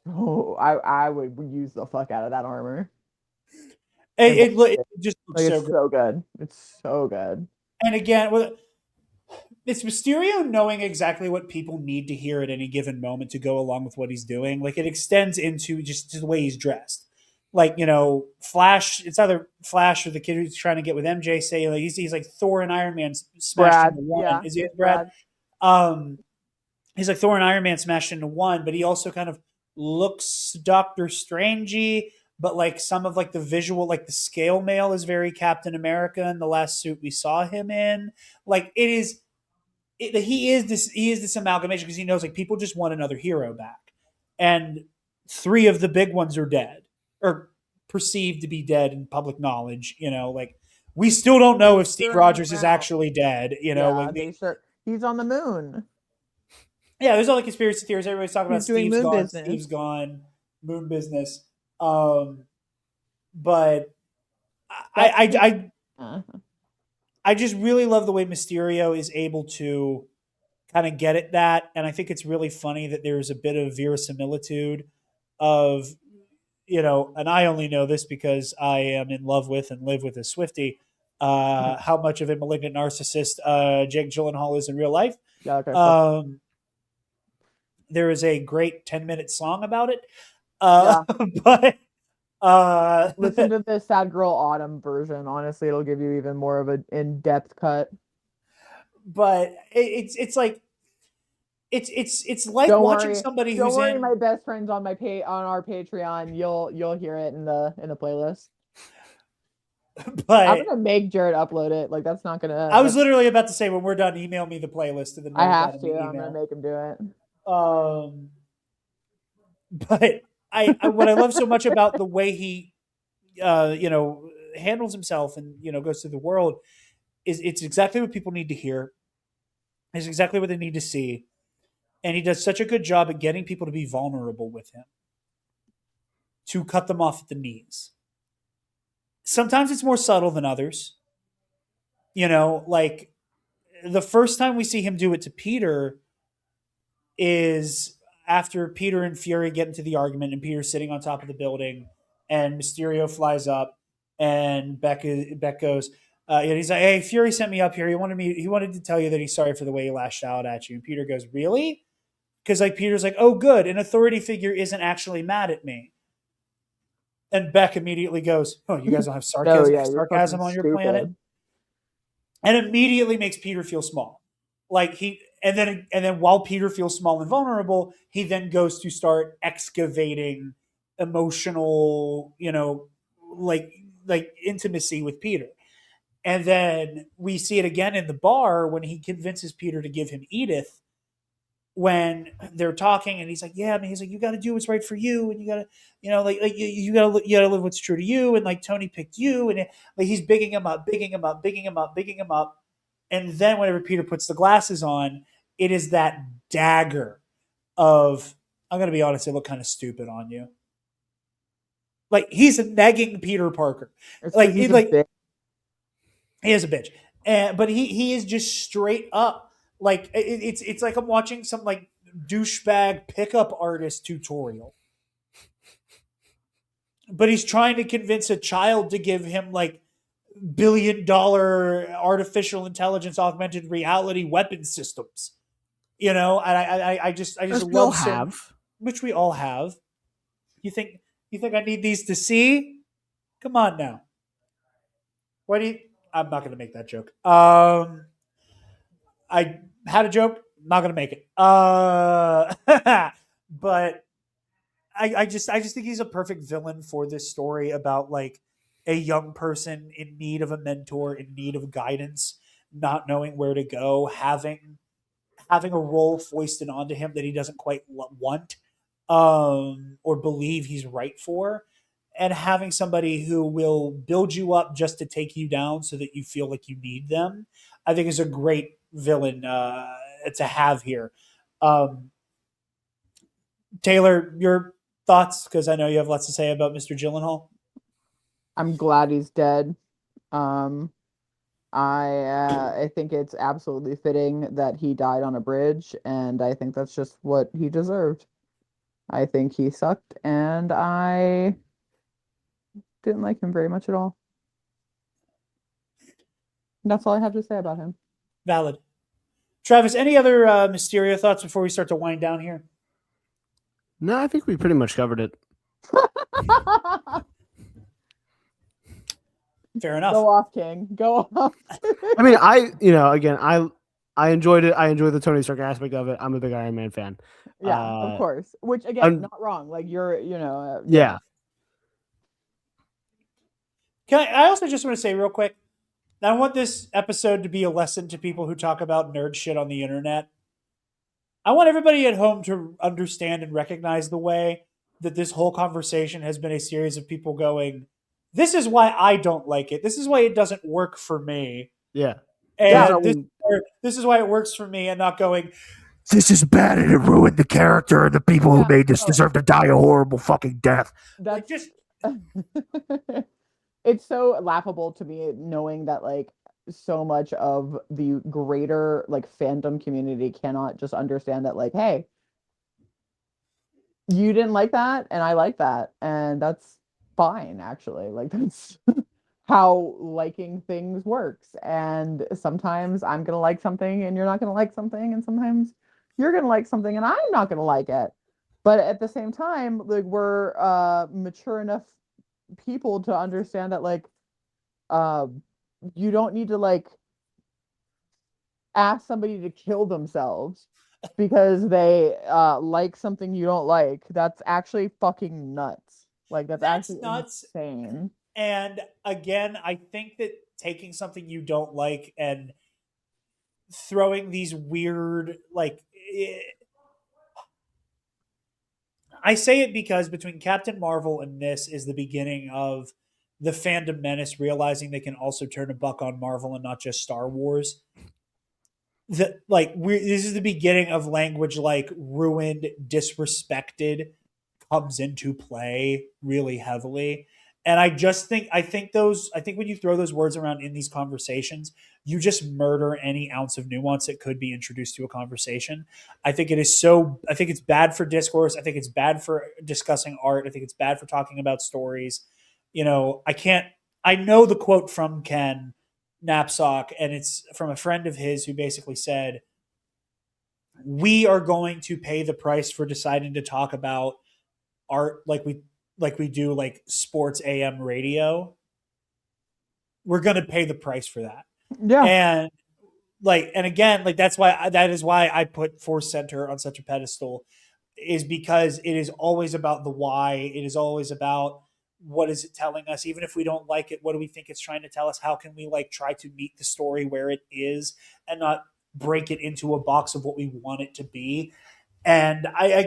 I would use the fuck out of that armor. It just looks Like, so it's good. so good. It's so good. And again, it's Mysterio knowing exactly what people need to hear at any given moment to go along with what he's doing. Like, it extends into just the way he's dressed. Like, you know, Flash, it's either Flash or the kid who's trying to get with MJ, say, like, he's like Thor and Iron Man smashed Brad, into one. yeah, Is he it's Brad? He's like Thor and Iron Man smashed into one, but he also kind of looks Doctor Strangey, but like some of like the visual, like the scale mail is very Captain America in the last suit we saw him in. Like, he is this amalgamation because he knows like people just want another hero back, and 3 of the big ones are dead or perceived to be dead in public knowledge. You know, like we still don't know if Steve They're Rogers is around. actually dead. You know, Yeah, like they sure he's on the moon. yeah, there's all the conspiracy theories. Everybody's talking about He's doing Steve's moon gone, business. Steve's gone, moon business. But Uh, I just really love the way Mysterio is able to kind of get at that, and I think it's really funny that there's a bit of verisimilitude of, you know, and I only know this because I am in love with and live with a Swiftie, how much of a malignant narcissist Jake Gyllenhaal is in real life. yeah, okay. There is a great 10-minute song about it. Yeah. But Listen to the Sad Girl Autumn version. Honestly, it'll give you even more of an in-depth cut. but it's like it's like Don't watching worry. somebody Don't who's worry, in my best friends on our Patreon. You'll hear it in the playlist. I'm but gonna make Jared upload it. Like, that's not gonna. I was literally about to say, when we're done, email me the playlist and then I we'll have get to. in the I'm gonna email. make him do it. But I what I love so much about the way he you know, handles himself and, you know, goes through the world is it's exactly what people need to hear. It's exactly what they need to see. And he does such a good job at getting people to be vulnerable with him, to cut them off at the knees. Sometimes it's more subtle than others. You know, like the first time we see him do it to Peter is after Peter and Fury get into the argument, and Peter's sitting on top of the building, and Mysterio flies up, and Beck goes, he's like, "Hey, Fury sent me up here. He wanted to tell you that he's sorry for the way he lashed out at you." And Peter goes, "Really?" Because like Peter's like, "Oh, good, an authority figure isn't actually mad at me." And Beck immediately goes, "Oh, you guys don't have sarcasm, No, yeah, you're sarcasm fucking on your stupid. planet," and immediately makes Peter feel small. Like and then while Peter feels small and vulnerable, he then goes to start excavating emotional, you know, like intimacy with Peter. And then we see it again in the bar when he convinces Peter to give him Edith, when they're talking, and he's like, "Yeah, man," he's like, "You got to do what's right for you, and you got to, you know, like you got to live what's true to you." And like Tony picked you, and like he's bigging him up, bigging him up, bigging him up, bigging him up. And then whenever Peter puts the glasses on, it is that dagger of, I'm going to be honest, they look kind of stupid on you. Like, he's negging Peter Parker. It's Like, 'cause he's like a bitch. he is a bitch. But he is just straight up. Like, it's like I'm watching some like douchebag pickup artist tutorial. But he's trying to convince a child to give him like billion-dollar artificial intelligence augmented reality weapon systems, you know. And I just love have, which we all have. You think I need these to see? Come on now. Why do you? I'm not going to make that joke. I had a joke. Not going to make it. But I just think he's a perfect villain for this story about like a young person in need of a mentor, in need of guidance, not knowing where to go, having a role foisted onto him that he doesn't quite want or believe he's right for, and having somebody who will build you up just to take you down so that you feel like you need them, I think is a great villain to have here. Taylor, your thoughts? Because I know you have lots to say about Mr. Gyllenhaal. I'm glad he's dead. Um, I think it's absolutely fitting that he died on a bridge, and I think that's just what he deserved. I think he sucked, and I didn't like him very much at all. That's all I have to say about him. Valid. Travis, any other Mysterio thoughts before we start to wind down here? No, I think we pretty much covered it. Fair enough. Go off, King. Go off. I mean, again, I enjoyed it. I enjoyed the Tony Stark aspect of it. I'm a big Iron Man fan. Yeah, of course. Which again, not wrong. Like you're, Yeah. I also just want to say real quick, I want this episode to be a lesson to people who talk about nerd shit on the internet. I want everybody at home to understand and recognize the way that this whole conversation has been a series of people going, this is why I don't like it. This is why it doesn't work for me. Yeah. And this is why it works for me, and not going, this is bad and it ruined the character, and the people who made this deserve to die a horrible fucking death. That's just it's so laughable to me knowing that like so much of the greater like fandom community cannot just understand that like, hey, you didn't like that and I like that, and that's fine actually. Like that's how liking things works. And sometimes I'm gonna like something and you're not gonna like something, and sometimes you're gonna like something and I'm not gonna like it. But at the same time, like we're mature enough people to understand that like you don't need to like ask somebody to kill themselves because they like something you don't like. That's actually fucking nuts. Like that's actually nuts. Insane. And again, I think that taking something you don't like and throwing these weird I say it because between Captain Marvel and this is the beginning of the fandom menace realizing they can also turn a buck on Marvel and not just Star Wars. This is the beginning of language like ruined, disrespected comes into play really heavily. And I think when you throw those words around in these conversations, you just murder any ounce of nuance that could be introduced to a conversation. I think it's bad for discourse. I think it's bad for discussing art. I think it's bad for talking about stories. I know the quote from Ken Knapsack, and it's from a friend of his who basically said, we are going to pay the price for deciding to talk about art like we do like sports AM radio. We're going to pay the price for that. Yeah. And again, that is why I put Force Center on such a pedestal, is because it is always about the why. It is always about what is it telling us? Even if we don't like it, what do we think it's trying to tell us? How can we try to meet the story where it is and not break it into a box of what we want it to be? And I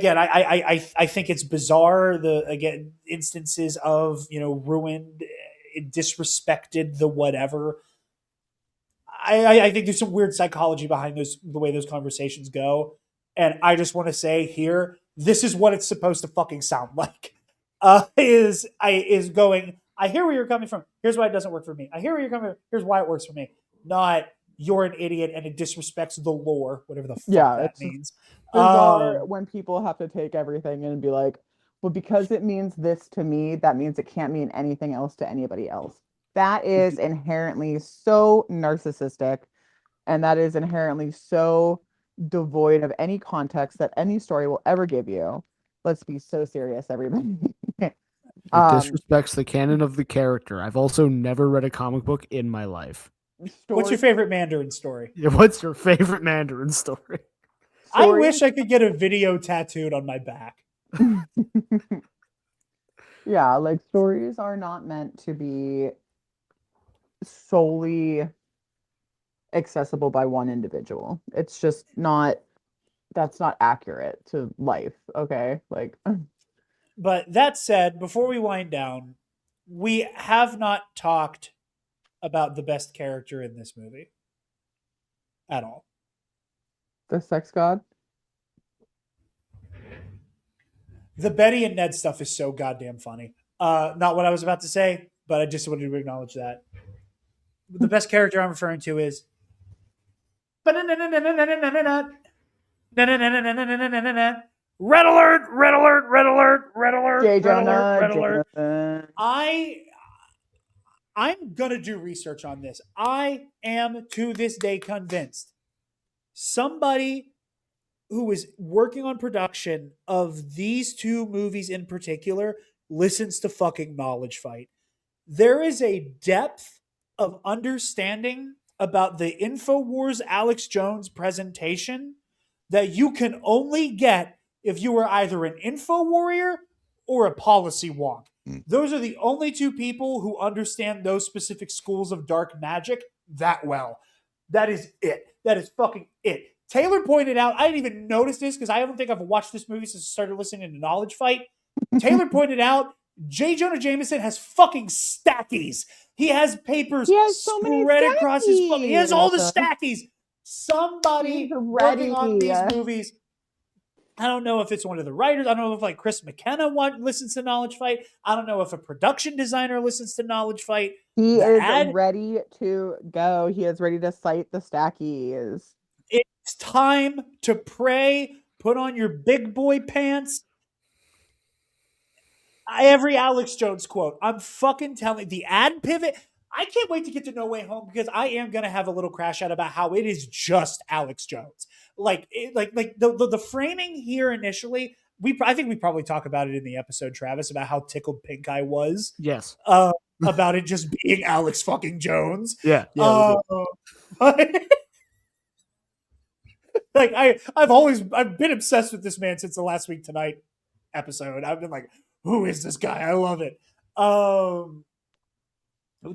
think it's bizarre, the instances of ruined, disrespected, the whatever. I think there's some weird psychology behind the way those conversations go, and I just want to say here, this is what it's supposed to fucking sound like. Is going, I hear where you're coming from. Here's why it doesn't work for me. I hear where you're coming from. Here's why it works for me. Not you're an idiot and it disrespects the lore, whatever the fuck that means. Bizarre when people have to take everything and be like, well, because it means this to me, that means it can't mean anything else to anybody else. That is inherently so narcissistic, and that is inherently so devoid of any context that any story will ever give you. Let's be so serious, everybody. It disrespects the canon of the character. I've also never read a comic book in my life. What's your favorite Mandarin story? What's your favorite Mandarin story? I wish I could get a video tattooed on my back. Yeah, like stories are not meant to be solely accessible by one individual. It's just not, that's not accurate to life, okay? Like But that said, before we wind down, we have not talked about the best character in this movie at all. the sex god. The Betty and Ned stuff is so goddamn funny. Not what I was about to say, but I just wanted to acknowledge that. The best character I'm referring to is red alert, red alert, red alert, red alert, red alert, J. red alert, Jonah, red alert. Jonathan. I'm gonna do research on this. I am to this day convinced somebody who is working on production of these two movies in particular listens to fucking Knowledge Fight. There is a depth of understanding about the InfoWars Alex Jones presentation that you can only get if you are either an info warrior or a policy wonk. Those are the only two people who understand those specific schools of dark magic that well. That is it. That is fucking it. Taylor pointed out, I didn't even notice this because I don't think I've watched this movie since I started listening to Knowledge Fight. Taylor pointed out J. Jonah Jameson has fucking stackies. He has papers He has so many spread across his fucking. He has all the stackies. stackies. Somebody He's working on ready. these movies. I don't know if it's one of the writers. I don't know if like Chris McKenna listens to Knowledge Fight. I don't know if a production designer listens to Knowledge Fight. He The is ad- ready to go. He is ready to cite the stackies. It's time to pray. Put on your big boy pants. Every Alex Jones quote. I'm fucking telling the ad pivot. I can't wait to get to No Way Home because I am gonna have a little crash out about how it is just Alex Jones. Like the framing here initially. I think we probably talk about it in the episode, Travis, about how tickled pink I was. Yes. About it just being Alex fucking Jones. Yeah. Like I've been obsessed with this man since the Last Week Tonight episode. I've been like, who is this guy? I love it.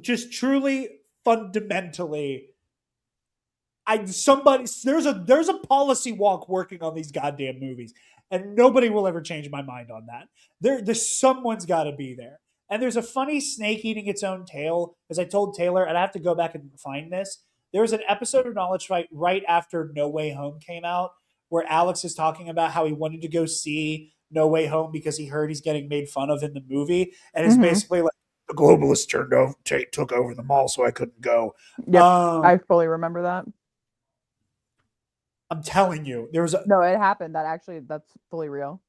Just truly fundamentally, there's a policy wonk working on these goddamn movies, and nobody will ever change my mind on that. There's someone's got to be there, and there's a funny snake eating its own tail. As I told Taylor, and I have to go back and find this. There was an episode of Knowledge Fight right after No Way Home came out, where Alex is talking about how he wanted to go see No Way Home because he heard he's getting made fun of in the movie, and it's basically like the globalists took over the mall, so I couldn't go. Yep, I fully remember that. I'm telling you, there was no, it happened. That's fully real.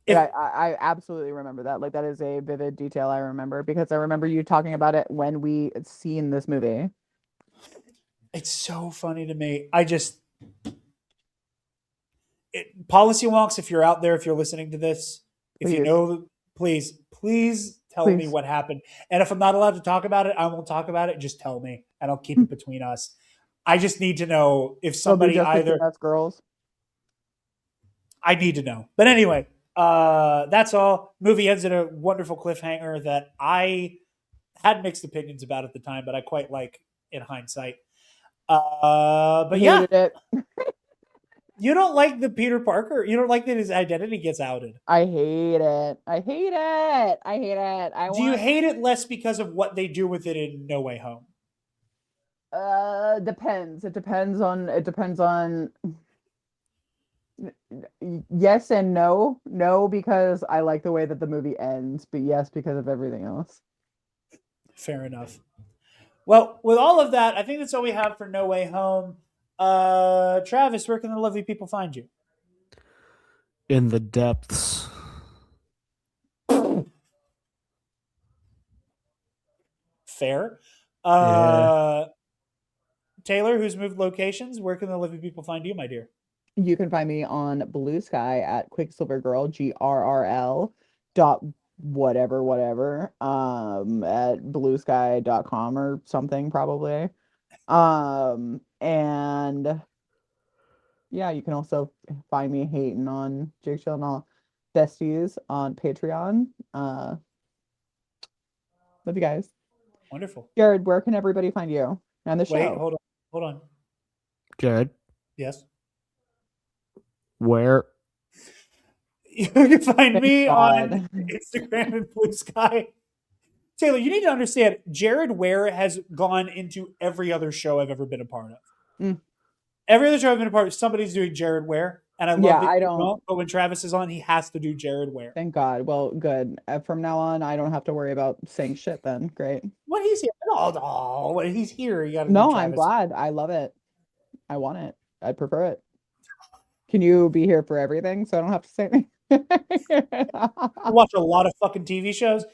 I absolutely remember that. Like that is a vivid detail I remember because I remember you talking about it when we seen this movie. It's so funny to me. Policy wonks, if you're out there, if you're listening to this, if you know, please tell me what happened. And if I'm not allowed to talk about it, I won't talk about it. Just tell me, and I'll keep it between us. I just need to know if somebody either. That's girls. I need to know. But anyway, that's all. Movie ends in a wonderful cliffhanger that I had mixed opinions about at the time, but I quite like in hindsight. But yeah, it. You don't like the Peter Parker. You don't like that his identity gets outed. I hate it. Do you hate it less because of what they do with it in No Way Home? Depends. It depends on yes and no. No, because I like the way that the movie ends, but yes, because of everything else. Fair enough. Well, with all of that, I think that's all we have for No Way Home. Travis, where can the lovely people find you? In the depths. Fair. Taylor, who's moved locations, where can the lovely people find you, my dear? You can find me on Blue Sky at Quicksilver Girl, GRRL dot whatever at bluesky.com or something probably. And yeah, you can also find me hating on Jake Gyllenhaal besties on Patreon. Love you guys. Wonderful. Jarod, where can everybody find you and the show? Wait, hold on. Jared, Yes. where? You can find Thank me God. on Instagram and Blue Sky. Taylor, you need to understand, Jarod Ware has gone into every other show I've ever been a part of. Mm. Every other show I've been a part of, somebody's doing Jarod Ware. And I love Yeah, that I you don't- but when Travis is on, he has to do Jarod Ware. Thank God. Well, good. From now on, I don't have to worry about saying shit then. Great. When he's here, when he's here, you got to No, do I'm Travis. glad. I love it. I want it. I prefer it. Can you be here for everything so I don't have to say anything? I watch a lot of fucking TV shows.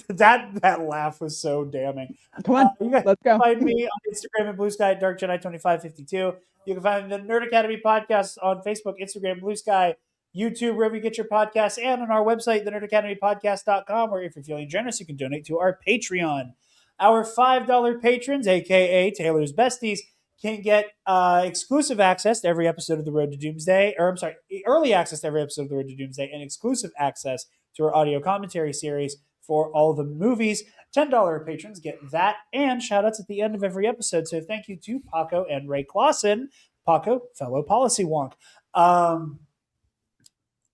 That laugh was so damning. Come on, You guys let's can go. find me on Instagram and Blue Sky at Dark Jedi 2552. You can find the Nerd Academy podcast on Facebook, Instagram, Blue Sky, YouTube, wherever you get your podcasts, and on our website, thenerdacademypodcast.com, where if you're feeling generous, you can donate to our Patreon. Our $5 patrons, aka Taylor's Besties, can get exclusive access to every episode of The Road to Doomsday, or I'm sorry, early access to every episode of The Road to Doomsday, and exclusive access to our audio commentary series for all the movies. $10 patrons get that and shout outs at the end of every episode. So thank you to Paco and Ray Clausen. Paco, fellow policy wonk.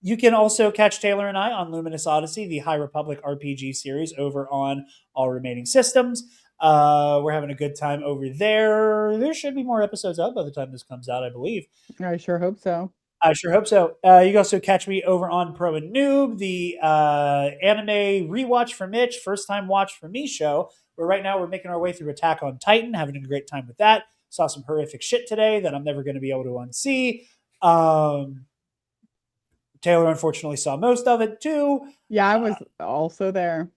You can also catch Taylor and I on Luminous Odyssey, the High Republic RPG series over on all remaining systems. We're having a good time over there. There should be more episodes out by the time this comes out, I believe. I sure hope so. I sure hope so. You can also catch me over on Pro and Noob, the anime rewatch for Mitch, first time watch for me show, where right now we're making our way through Attack on Titan, having a great time with that. Saw some horrific shit today that I'm never going to be able to unsee. Taylor unfortunately saw most of it too. Yeah, I was also there.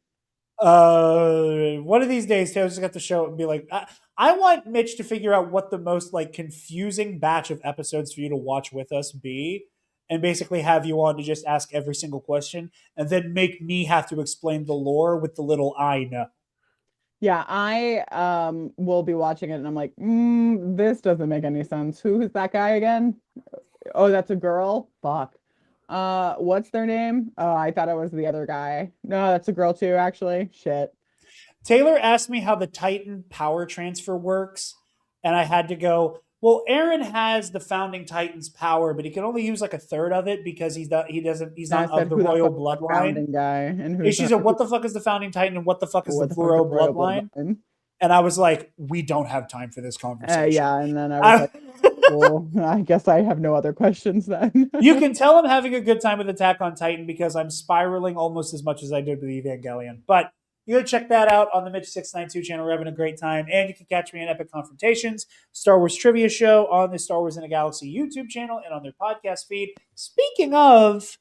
One of these days, Taylor's just got to show it and be like, I want Mitch to figure out what the most like confusing batch of episodes for you to watch with us be, and basically have you on to just ask every single question, and then make me have to explain the lore with the little I know. Yeah, I will be watching it and I'm like, this doesn't make any sense. Who is that guy again? Oh, that's a girl? Fuck. What's their name? Oh, I thought it was the other guy. No, that's a girl too, actually. Shit. Taylor asked me how the Titan power transfer works, and I had to go, well, Aaron has the founding Titan's power, but he can only use like a third of it because he's not And I of the said, who royal fuck is the bloodline. founding guy? And And who's she said, what the fuck is the founding Titan and what the fuck is what the fuck is royal bloodline? And I was like, we don't have time for this conversation. Yeah, and then I was like, well, I guess I have no other questions then. You can tell I'm having a good time with Attack on Titan because I'm spiraling almost as much as I did with Evangelion. But you go check that out on the Mitch692 channel. We're having a great time. And you can catch me in Epic Confrontations, Star Wars Trivia Show on the Star Wars in a Galaxy YouTube channel and on their podcast feed. Speaking of,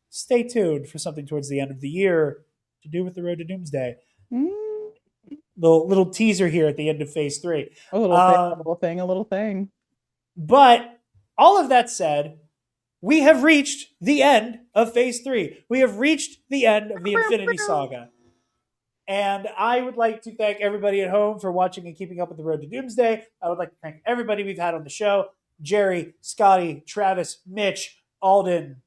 stay tuned for something towards the end of the year to do with the Road to Doomsday. Little teaser here at the end of Phase 3. A little thing. But all of that said, we have reached the end of Phase 3. We have reached the end of the Infinity Saga. And I would like to thank everybody at home for watching and keeping up with the Road to Doomsday. I would like to thank everybody we've had on the show. Jerry, Scotty, Travis, Mitch, Alden.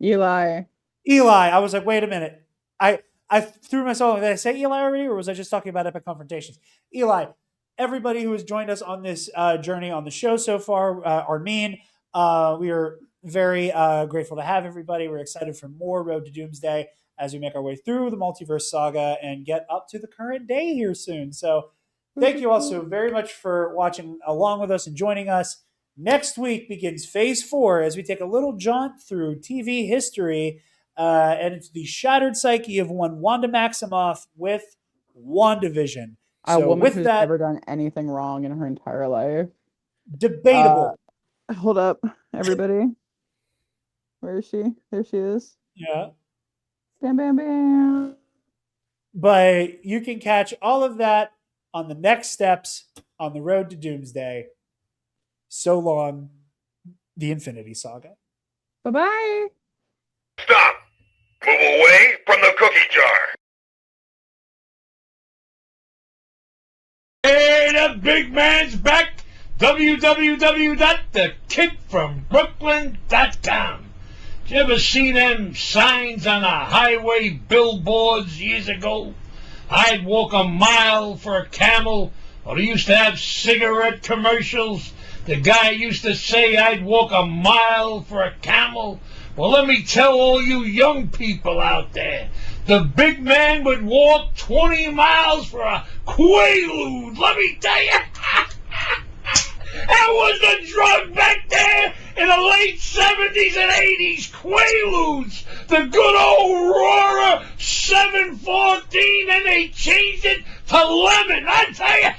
Eli. I was like, wait a minute. I threw myself. Did I say Eli already, or was I just talking about Epic Confrontations? Eli, everybody who has joined us on this journey on the show so far, Armin, we are very grateful to have everybody. We're excited for more Road to Doomsday as we make our way through the multiverse saga and get up to the current day here soon. So thank you all so very much for watching along with us and joining us. Next week begins Phase 4 as we take a little jaunt through TV history and into the shattered psyche of one Wanda Maximoff with WandaVision. A So woman with who's that, never done anything wrong in her entire life. debatable. Hold up, everybody. Where is she? There she is. Yeah. Bam, bam, bam. But you can catch all of that on the next steps on the Road to Doomsday. So long, the Infinity Saga. Bye-bye. Stop! Move away from the cookie jar! Hey, the big man's back. www.thekidfrombrooklyn.com. Did you ever see them signs on the highway billboards years ago? I'd walk a mile for a camel. Or they used to have cigarette commercials. The guy used to say, I'd walk a mile for a camel. Well, let me tell all you young people out there, the big man would walk 20 miles for a quaalude. Let me tell you. That was the drug back there in the late 70s and 80s. Quaaludes. The good old Aurora 714, and they changed it to lemon. I tell you.